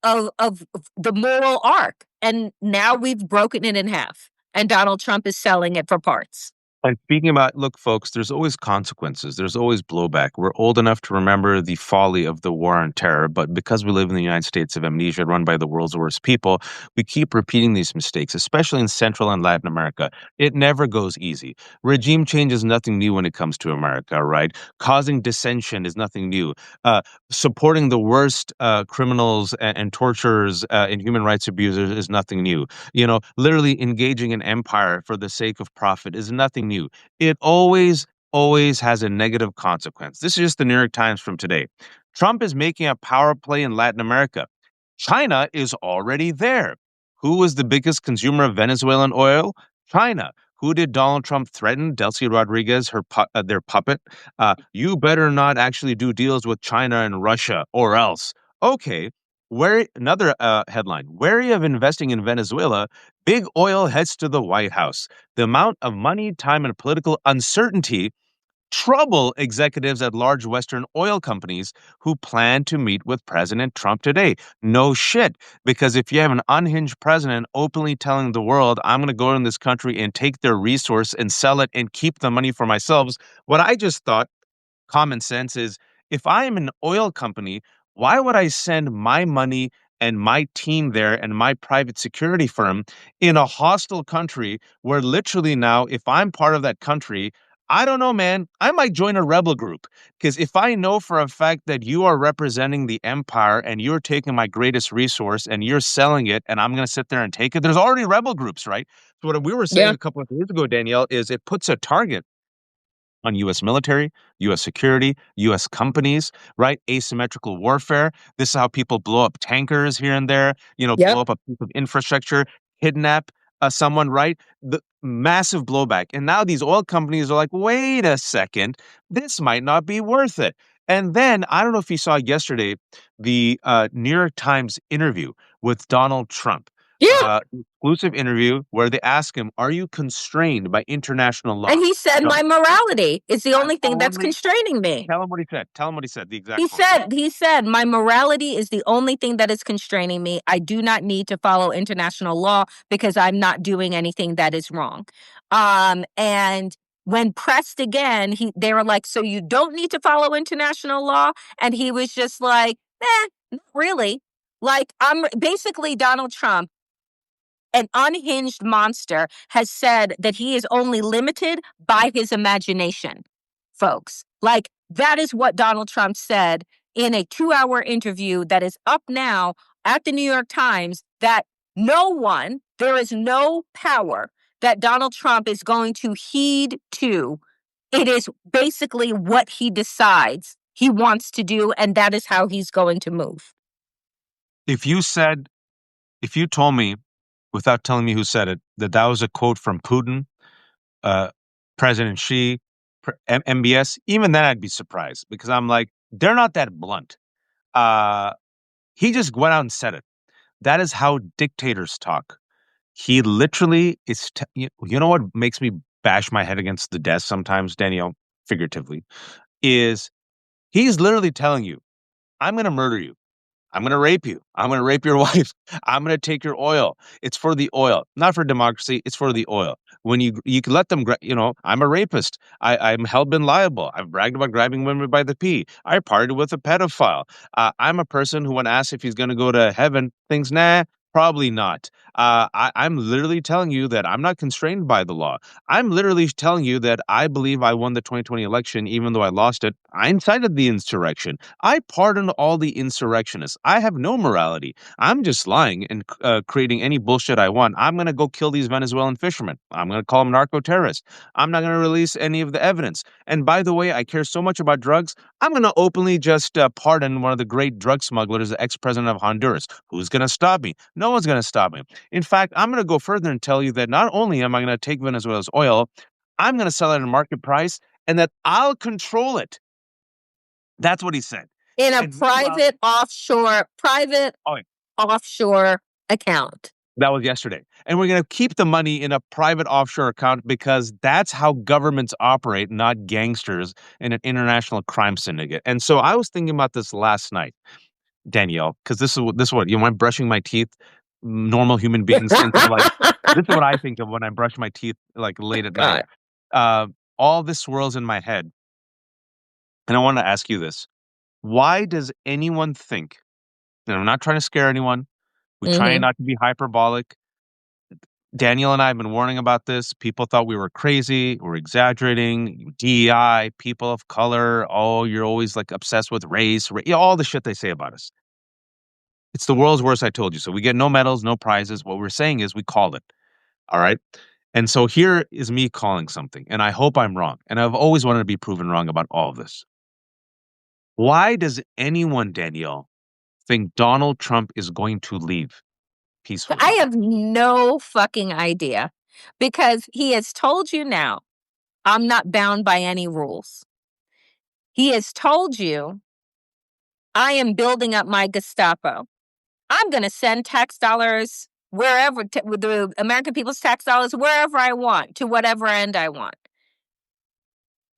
the moral arc. And now we've broken it in half, and Donald Trump is selling it for parts. And speaking about, look, folks, there's always consequences. There's always blowback. We're old enough to remember the folly of the war on terror, but because we live in the United States of amnesia, run by the world's worst people, we keep repeating these mistakes, especially in Central and Latin America. It never goes easy. Regime change is nothing new when it comes to America, right? Causing dissension is nothing new. Uh, Supporting the worst criminals and torturers and human rights abusers is nothing new. Literally engaging in empire for the sake of profit is nothing new. It always has a negative consequence. This is just the New York Times from today. Trump is making a power play in Latin America. China is already there. Who was the biggest consumer of Venezuelan oil? China. Who did Donald Trump threaten? Delcy Rodriguez, their puppet. You better not actually do deals with China and Russia, or else. Okay. Where another headline: wary of investing in Venezuela, big oil heads to the White House. The amount of money, time, and political uncertainty trouble executives at large Western oil companies who plan to meet with President Trump today. No shit. Because if you have an unhinged president openly telling the world, I'm going to go in this country and take their resource and sell it and keep the money for myself, what I just thought common sense is if I am an oil company, why would I send my money and my team there and my private security firm in a hostile country where literally now, if I'm part of that country, I don't know, man. I might join a rebel group because if I know for a fact that you are representing the empire and you're taking my greatest resource and you're selling it and I'm going to sit there and take it, there's already rebel groups, right? So, what we were saying Yeah. a couple of days ago, Danielle, is it puts a target on US military, US security, US companies, right? Asymmetrical warfare. This is how people blow up tankers here and there, blow Yep. up a piece of infrastructure, kidnap someone, right? The massive blowback. And now these oil companies are like, wait a second, this might not be worth it. And then I don't know if you saw yesterday the New York Times interview with Donald Trump. Yeah. Exclusive interview where they ask him, "Are you constrained by international And law?" he said, my morality is the I'm only thing that's only constraining me. tell him what he said. Tell him what he said. The He exact quote. said, he said, my morality is the only thing that is constraining me. I do not need to follow international law because I'm not doing anything that is wrong. And when pressed again, they were like, so you don't need to follow international law? And he was just like, not really. Like, I'm basically Donald Trump, an unhinged monster, has said that he is only limited by his imagination, folks. Like, that is what Donald Trump said in a 2-hour interview that is up now at the New York Times, that there is no power that Donald Trump is going to heed to. It is basically what he decides he wants to do, and that is how he's going to move. If you said, if you told me without telling me who said it, that was a quote from Putin, uh, President Xi, MBS, even then I'd be surprised because I'm like, they're not that blunt. Uh, he just went out and said it. That is how dictators talk. He literally is, you know what makes me bash my head against the desk sometimes, Danielle, figuratively, is he's literally telling you, I'm going to murder you. I'm going to rape you. I'm going to rape your wife. I'm going to take your oil. It's for the oil, not for democracy. It's for the oil. When you can let them, I'm a rapist. I'm held been liable. I've bragged about grabbing women by the pee. I partied with a pedophile. I'm a person who, when asked if he's going to go to heaven, thinks, nah, probably not. I'm literally telling you that I'm not constrained by the law. I'm literally telling you that I believe I won the 2020 election, even though I lost it. I incited the insurrection. I pardon all the insurrectionists. I have no morality. I'm just lying and creating any bullshit I want. I'm going to go kill these Venezuelan fishermen. I'm going to call them narco terrorists. I'm not going to release any of the evidence. And by the way, I care so much about drugs. I'm going to openly just pardon one of the great drug smugglers, the ex-president of Honduras. Who's going to stop me? No one's going to stop me. In fact, I'm going to go further and tell you that not only am I going to take Venezuela's oil, I'm going to sell it at a market price and that I'll control it. That's what he said. In a And meanwhile, private oh, offshore account. that was yesterday. And we're going to keep the money in a private offshore account because that's how governments operate, not gangsters in an international crime syndicate. And so I was thinking about this last night, Danielle, because this is what I'm brushing my teeth. Normal human beings think of like this is what I think of when I brush my teeth like late at night. God. Uh, all this swirls in my head, and I want to ask you this: why does anyone think? And I'm not trying to scare anyone. We're trying Hmm. not to be hyperbolic. Daniel and I have been warning about this. People thought we were crazy, we're exaggerating. DEI, people of color. Oh, you're always like obsessed with race, all the shit they say about us. It's the world's worst, I told you. So we get no medals, no prizes. What we're saying is we call it. All right. And so here is me calling something, and I hope I'm wrong. And I've always wanted to be proven wrong about all of this. Why does anyone, Danielle, think Donald Trump is going to leave I peacefully? have no fucking idea. because he has told you now, I'm not bound by any rules. He has told you, I am building up my Gestapo. I'm going to send tax dollars wherever, with the American people's tax dollars, wherever I want, to whatever end I want.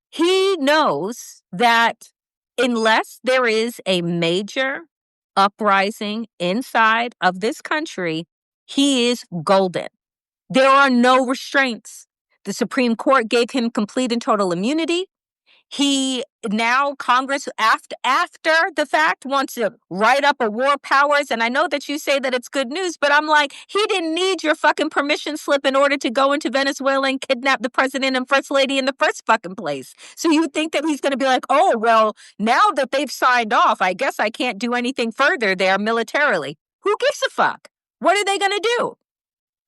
He knows that unless there is a major uprising inside of this country, he is golden. There are no restraints. The Supreme Court gave him complete and total immunity. He now, Congress, after the fact, wants to write up a war powers. And I know that you say that it's good news, but I'm like, he didn't need your fucking permission slip in order to go into Venezuela and kidnap the president and first lady in the first fucking place. So you think that he's going to be like, oh, well, now that they've signed off, I guess I can't do anything further there militarily. Who gives a fuck? What are they going to do?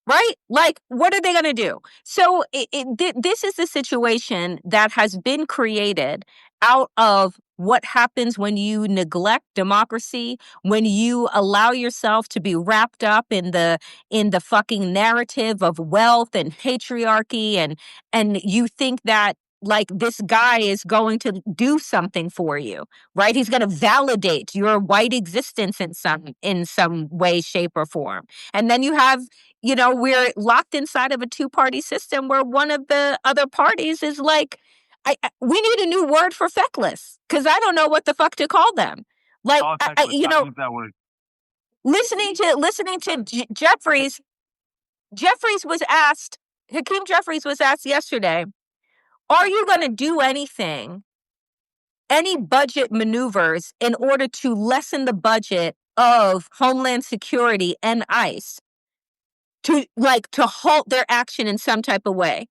Right? Like, what are they going to do? So this is the situation that has been created out of what happens when you neglect democracy, when you allow yourself to be wrapped up in the fucking narrative of wealth and patriarchy, and you think that like this guy is going to do something for you, right? He's going to validate your white existence in some way, shape, or form. And then you have, we're locked inside of a two-party system where one of the other parties is like, we need a new word for feckless because I don't know what the fuck to call them. Like, Oh, feckless. Use that word. Listening to Jeffries, Hakeem Jeffries was asked yesterday, are you going to do any budget maneuvers in order to lessen the budget of Homeland Security and ICE to halt their action in some type of way?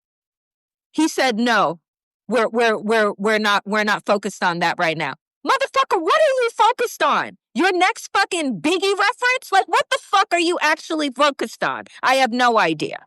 He said, no, we're not focused on that right now. Motherfucker, what are you focused on? Your next fucking Biggie reference? Like, what the fuck are you actually focused on? I have no idea.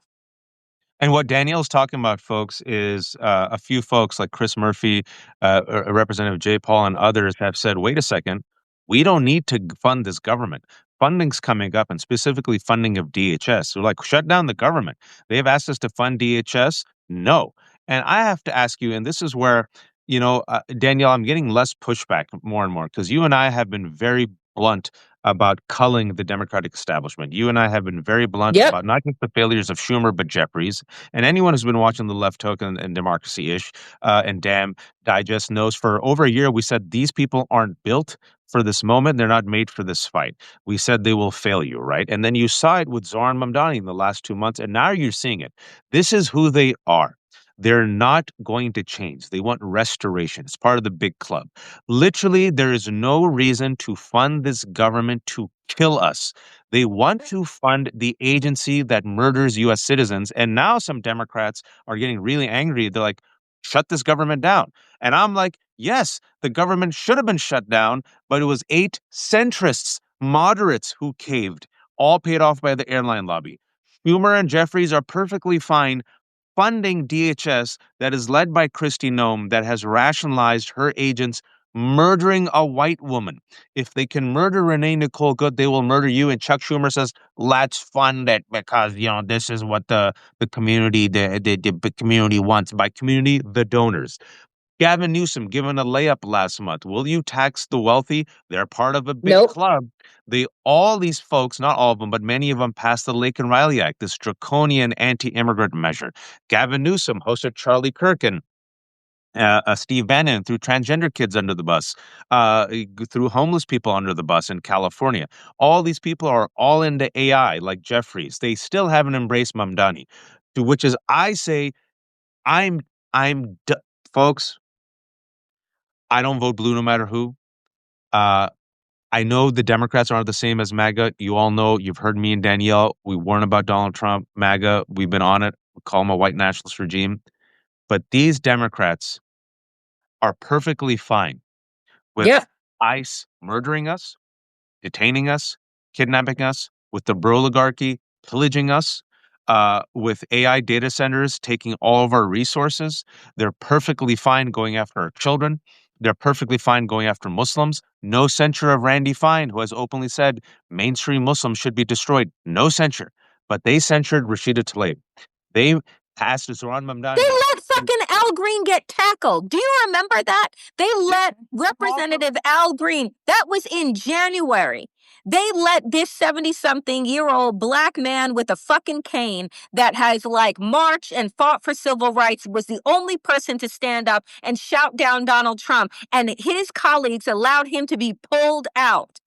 And what Danielle's talking about, folks, is a few folks like Chris Murphy, Representative Jay Paul, and others have said, wait a second, we don't need to fund this government. Funding's coming up, and specifically funding of DHS. So, like, shut down the government. They've asked us to fund DHS. No. And I have to ask you, and this is where, Danielle, I'm getting less pushback more and more because you and I have been very blunt about culling the Democratic establishment. You and I have been very blunt Yep. about not just the failures of Schumer, but Jeffries. And anyone who's been watching the Left Hook and Democracy-ish and Damn Digest knows for over a year we said these people aren't built for this moment. They're not made for this fight. We said they will fail you, right? And then you side with Zohran Mamdani in the last 2 months, and now you're seeing it. This is who they are. They're not going to change. They want restoration. It's part of the big club. Literally, there is no reason to fund this government to kill us. They want to fund the agency that murders U.S. citizens. And now some Democrats are getting really angry. They're like, shut this government down. And I'm like, yes, the government should have been shut down, but it was 8 centrists, moderates who caved, all paid off by the airline lobby. Schumer and Jeffries are perfectly fine funding DHS that is led by Kristi Noem that has rationalized her agents murdering a white woman. If they can murder Renee Nicole Good, they will murder you. And Chuck Schumer says, let's fund it because, this is what the community, the community wants. By community, the donors. Gavin Newsom given a layup last month. Will you tax the wealthy? They're part of a big Nope. club. All these folks, not all of them, but many of them passed the Lake and Riley Act, this draconian anti-immigrant measure. Gavin Newsom hosted Charlie Kirk and Steve Bannon threw transgender kids under the bus, threw homeless people under the bus in California. All these people are all into AI, like Jeffries. They still haven't embraced Mamdani, to which is I say, folks. I don't vote blue no matter who. I know the Democrats aren't the same as MAGA. You all know, you've heard me and Danielle. We warn about Donald Trump, MAGA. We've been on it. We call him a white nationalist regime. But these Democrats are perfectly fine with Yeah. ICE murdering us, detaining us, kidnapping us, with the oligarchy pillaging us, with AI data centers taking all of our resources. They're perfectly fine going after our children. They're perfectly fine going after Muslims. No censure of Randy Fine, who has openly said mainstream Muslims should be destroyed. No censure. But they censured Rashida Tlaib. They passed Zoran They Mamdani. let fucking Al Green get tackled. Do you remember that? They let Representative Al Green, that was in January. They let this 70-something-year-old black man with a fucking cane that has like marched and fought for civil rights, was the only person to stand up and shout down Donald Trump. And his colleagues allowed him to be pulled out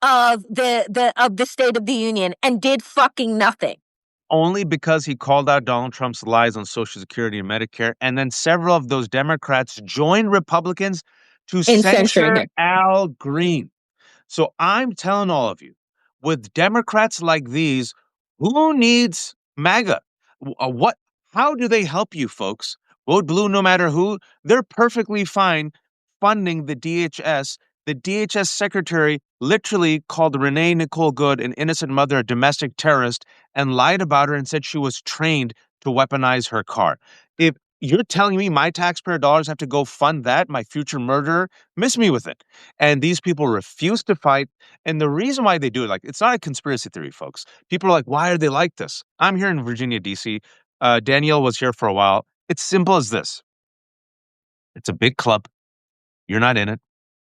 of the State of the Union and did fucking nothing. Only because he called out Donald Trump's lies on Social Security and Medicare. And then several of those Democrats joined Republicans to In censoring censure him. Al Green. So I'm telling all of you, with Democrats like these, who needs MAGA? What? How do they help you, folks? Vote blue no matter who. They're perfectly fine funding the DHS. The DHS secretary literally called Renee Nicole Good, an innocent mother, a domestic terrorist, and lied about her and said she was trained to weaponize her car. If you're telling me my taxpayer dollars have to go fund that, my future murderer, miss me with it. And these people refuse to fight. And the reason why they do it, like, it's not a conspiracy theory, folks. People are like, why are they like this? I'm here in Virginia, D.C. Danielle was here for a while. It's simple as this. It's a big club. You're not in it.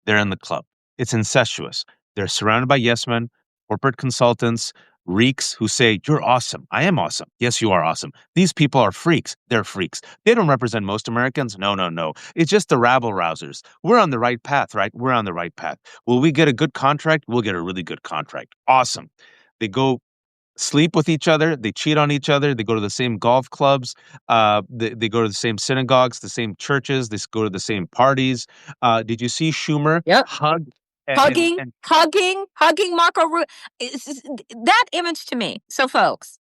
They're in the club. It's incestuous. They're surrounded by yes men, corporate consultants, reeks who say, you're awesome. I am awesome. Yes, you are awesome. These people are freaks. They're freaks. They don't represent most Americans. No, no, no. It's just the rabble rousers. We're on the right path, right? We're on the right path. Will we get a good contract? We'll get a really good contract. Awesome. They go sleep with each other. They cheat on each other. They go to the same golf clubs. They go to the same synagogues, the same churches. They go to the same parties. Did you see Schumer Yep. hug Hugging, and hugging Marco Rubio. That image to me. So, folks,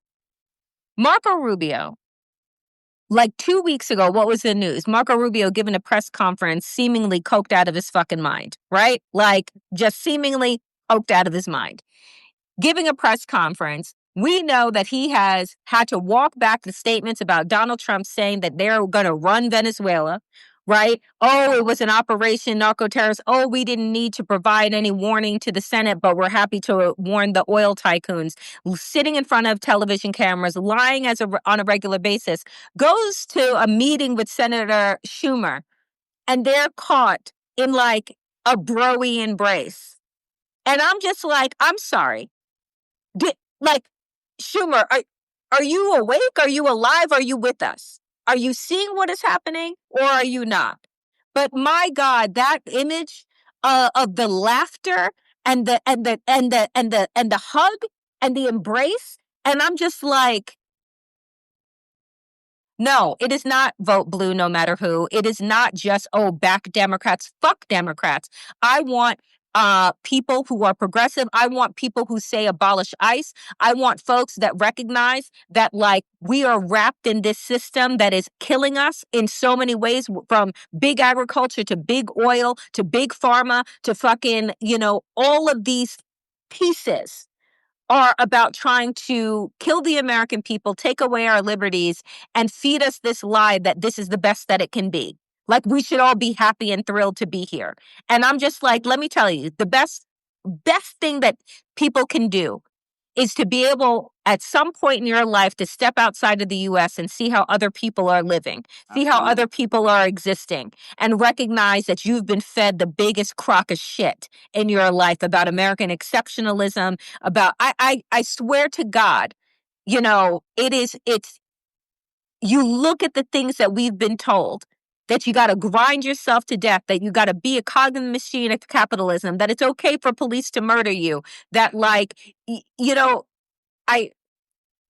Marco Rubio, like 2 weeks ago, what was the news? Marco Rubio giving a press conference, seemingly coked out of his fucking mind, right? Like, just seemingly coked out of his mind. Giving a press conference, we know that he has had to walk back the statements about Donald Trump saying that they're going to run Venezuela, right? Oh, it was an operation, narco terrorists. Oh, we didn't need to provide any warning to the Senate, but we're happy to warn the oil tycoons. Sitting in front of television cameras, lying on a regular basis, goes to a meeting with Senator Schumer, and they're caught in like a broy embrace. And I'm just like, I'm sorry. Like, Schumer, are you awake? Are you alive? Are you with us? Are you seeing what is happening, or are you not? But my God, that image of the laughter and the hug and the embrace, and I'm just like, no, it is not vote blue no matter who. It is not just, oh, back Democrats, fuck Democrats. I want people who are progressive. I want people who say abolish ICE. I want folks that recognize that, like, we are wrapped in this system that is killing us in so many ways, from big agriculture to big oil to big pharma to fucking, all of these pieces are about trying to kill the American people, take away our liberties, and feed us this lie that this is the best that it can be. Like, we should all be happy and thrilled to be here. And I'm just like, let me tell you, the best thing that people can do is to be able, at some point in your life, to step outside of the US and see how other people are living, see how other people are existing, and recognize that you've been fed the biggest crock of shit in your life about American exceptionalism, about, I swear to God, it's, you look at the things that we've been told, that you got to grind yourself to death, that you got to be a cog in the machine of capitalism, that it's okay for police to murder you, that, like, I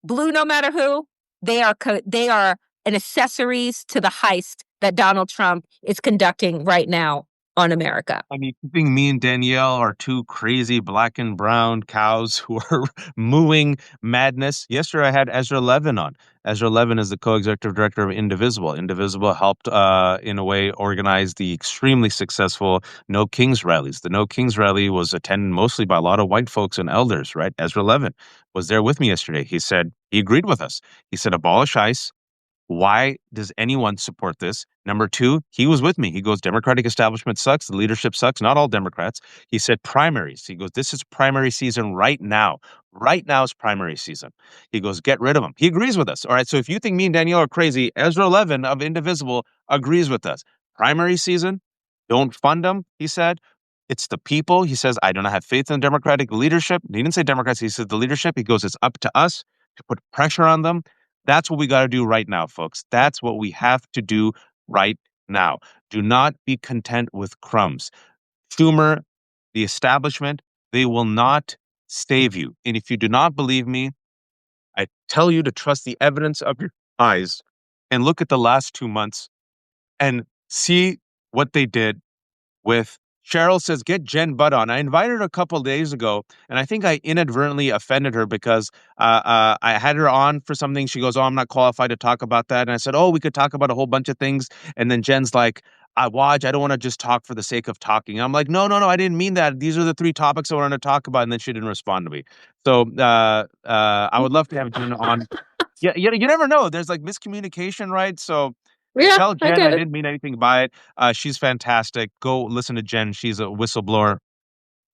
blue no matter who, they are an accessories to the heist that Donald Trump is conducting right now on America. I mean, keeping me and Danielle are two crazy black and brown cows who are mooing madness. Yesterday, I had Ezra Levin on. Ezra Levin is the co-executive director of Indivisible. Indivisible helped, in a way, organize the extremely successful No Kings rallies. The No Kings rally was attended mostly by a lot of white folks and elders, right? Ezra Levin was there with me yesterday. He said he agreed with us. He said abolish ICE, Why does anyone support this? Number two, he was with me. He goes, Democratic establishment sucks. The leadership sucks. Not all Democrats. He said primaries. He goes, this is primary season right now. Right now is primary season. He goes, get rid of them. He agrees with us. All right. So if you think me and Danielle are crazy, Ezra Levin of Indivisible agrees with us. Primary season, don't fund them, he said. It's the people. He says, I do not have faith in the Democratic leadership. He didn't say Democrats. He said the leadership. He goes, it's up to us to put pressure on them. That's what we got to do right now, folks. That's what we have to do right now. Do not be content with crumbs. Schumer, the establishment, they will not save you. And if you do not believe me, I tell you to trust the evidence of your eyes and look at the last 2 months and see what they did with Cheryl says, get Jen Budd on. I invited her a couple days ago, and I think I inadvertently offended her because I had her on for something. She goes, oh, I'm not qualified to talk about that. And I said, oh, we could talk about a whole bunch of things. And then Jen's like, Waj, I don't want to just talk for the sake of talking. I'm like, no, I didn't mean that. These are the three topics I wanted to talk about. And then she didn't respond to me. So I would love to have Jen on. Yeah, you never know. There's like miscommunication, right? So Yeah, tell I Jen I get it. didn't mean anything by it. She's fantastic. Go listen to Jen. She's a whistleblower.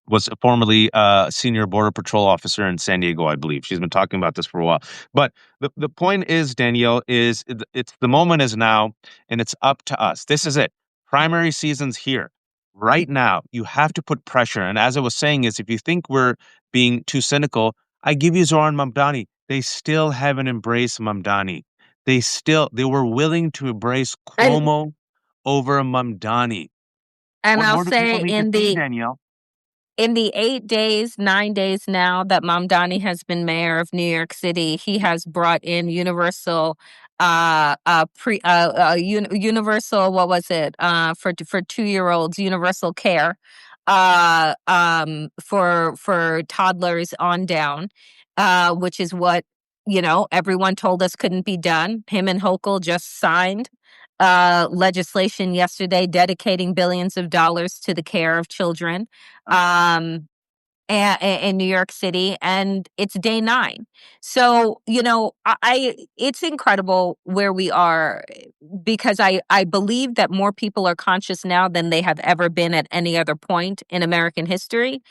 Was formerly senior border patrol officer in San Diego, I believe. She's been talking about this for a while. But the point is, Danielle, is it's the moment is now, and it's up to us. This is it. Primary season's here. Right now, you have to put pressure. And as I was saying, is if you think we're being too cynical, I give you Zoran Mamdani. They still haven't embraced Mamdani. They were willing to embrace And Cuomo over Mamdani. and What I'll more do people say need to see, Danielle? in the 8 days, 9 days now that Mamdani has been mayor of New York City, he has brought in universal, universal, what was it, for 2-year-olds, universal care, for toddlers on down, which is what everyone told us couldn't be done. Him and Hochul just signed legislation yesterday dedicating billions of dollars to the care of children um, in New York City, and it's day 9. So, it's incredible where we are because I believe that more people are conscious now than they have ever been at any other point in American history.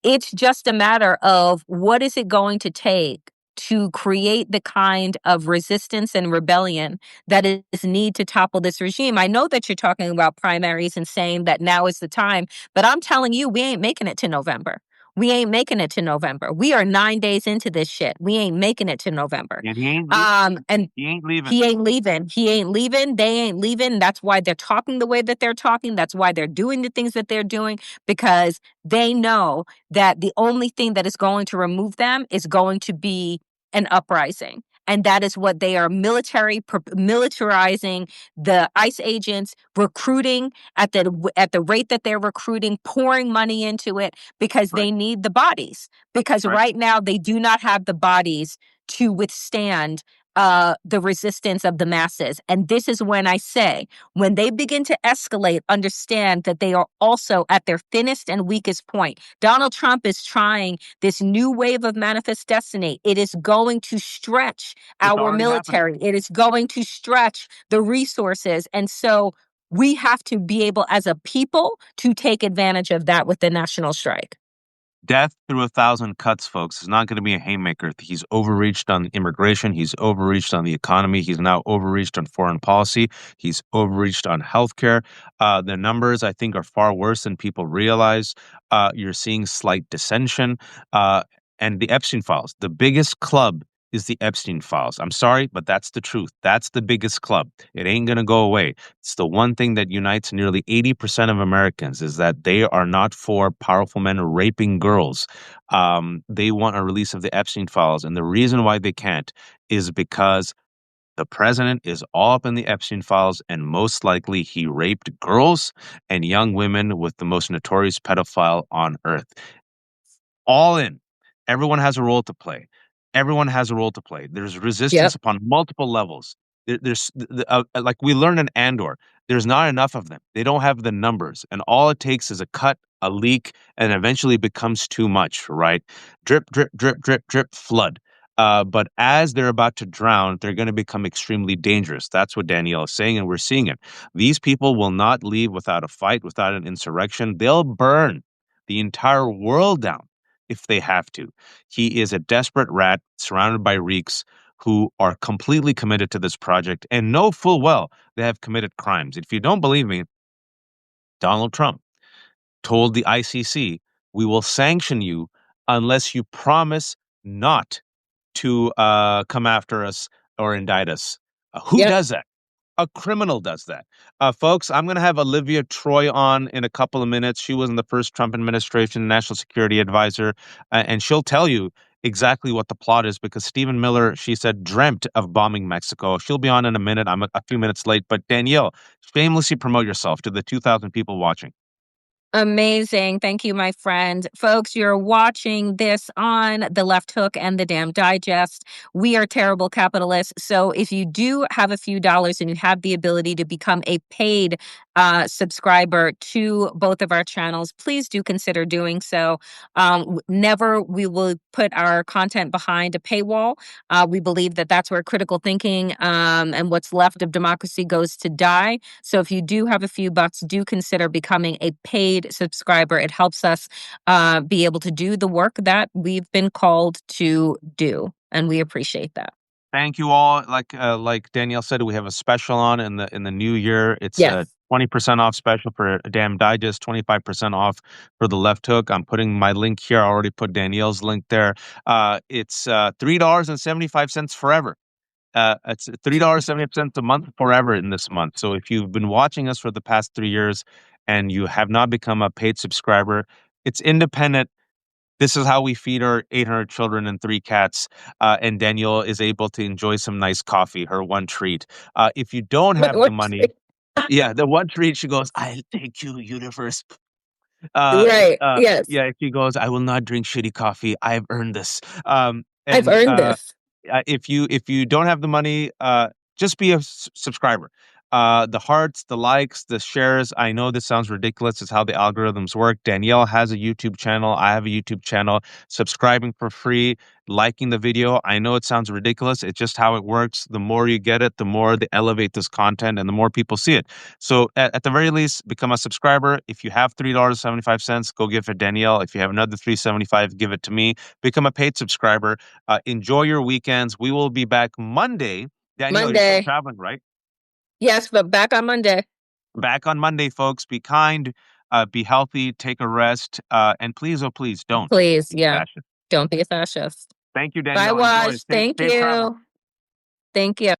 It's just a matter of what is it going to take to create the kind of resistance and rebellion that is need to topple this regime. I know that you're talking about primaries and saying that now is the time, but I'm telling you, we ain't making it to November. We ain't making it to November. We are 9 days into this shit. We ain't making it to November. And he ain't And he ain't leaving. he ain't leaving. He ain't leaving. They ain't leaving. That's why they're talking the way that they're talking. That's why they're doing the things that they're doing, because they know that the only thing that is going to remove them is going to be an uprising. And that is what they are militarizing the ICE agents, recruiting at the rate that they're recruiting, pouring money into it because Right. they need the bodies. Because Right. right now they do not have the bodies to withstand the resistance of the masses. And this is when I say, when they begin to escalate, understand that they are also at their thinnest and weakest point. Donald Trump is trying this new wave of manifest destiny. It is going to stretch It's our already happening. military. It is going to stretch the resources. And so we have to be able as a people to take advantage of that with the national strike. Death through a thousand cuts, folks, is not going to be a haymaker. He's overreached on immigration. He's overreached on the economy. He's now overreached on foreign policy. He's overreached on healthcare. The numbers, I think, are far worse than people realize. You're seeing slight dissension. And the Epstein files, the biggest club is the Epstein files. I'm sorry, but that's the truth. That's the biggest club. It ain't going to go away. It's the one thing that unites nearly 80% of Americans is that they are not for powerful men raping girls. They want a release of the Epstein files. And the reason why they can't is because the president is all up in the Epstein files, and most likely he raped girls and young women with the most notorious pedophile on earth. All in. Everyone has a role to play. Everyone has a role to play. There's resistance Yep. upon multiple levels. Like we learned in Andor, there's not enough of them. They don't have the numbers, and all it takes is a cut, a leak, and eventually becomes too much. Right? Drip, drip, drip, drip, drip, flood. But as they're about to drown, they're going to become extremely dangerous. That's what Danielle is saying, and we're seeing it. These people will not leave without a fight, without an insurrection. They'll burn the entire world down if they have to. He is a desperate rat surrounded by reeks who are completely committed to this project and know full well they have committed crimes. If you don't believe me, Donald Trump told the ICC, we will sanction you unless you promise not to come after us or indict us. Who Yep. does that? A criminal does that. Folks, I'm going to have Olivia Troy on in a couple of minutes. She was in the first Trump administration national security advisor, and she'll tell you exactly what the plot is because Stephen Miller, she said, dreamt of bombing Mexico. She'll be on in a minute. I'm a few minutes late, but Danielle, shamelessly promote yourself to the 2,000 people watching. Amazing. Thank you, my friend. Folks, you're watching this on The Left Hook and The Damn Digest. We are terrible capitalists. So if you do have a few dollars and you have the ability to become a paid subscriber to both of our channels, please do consider doing so. Never we will put our content behind a paywall. We believe that that's where critical thinking and what's left of democracy goes to die. So if you do have a few bucks, do consider becoming a paid subscriber. It helps us be able to do the work that we've been called to do, and we appreciate that. Thank you all. Like Danielle said, we have a special on in the new year. It's a Yes. 20% off special for a Damn Digest, 25% off for the Left Hook. I'm putting my link here. I already put Danielle's link there. It's $3.75 forever. It's $3.75 a month forever in this month. So if you've been watching us for the past 3 years and you have not become a paid subscriber, it's independent. This is how we feed our 800 children and 3 cats. And Danielle is able to enjoy some nice coffee, her one treat. If you don't have the money, yeah, the one treat, she goes, I'll take you, universe. Right. Yes. Yeah, if he goes, I will not drink shitty coffee. I've earned this. I've And earned this. if you don't have the money, just be a subscriber. The hearts, the likes, the shares. I know this sounds ridiculous. It's how the algorithms work. Danielle has a YouTube channel. I have a YouTube channel. Subscribing for free, liking the video. I know it sounds ridiculous. It's just how it works. The more you get it, the more they elevate this content and the more people see it. So at the very least, become a subscriber. If you have $3.75, go give it Danielle. If you have another $3.75, give it to me. Become a paid subscriber. Enjoy your weekends. We will be back Monday. Danielle, you're still Monday. traveling, right? Yes, but back on Monday. Back on Monday, folks. Be kind, be healthy, take a rest, and please, oh please, don't Please, be yeah. fascist. Don't be a fascist. Thank you, Bye, Danielle. Enjoy. Wash. Safe, Thank safe travel. you. Thank you.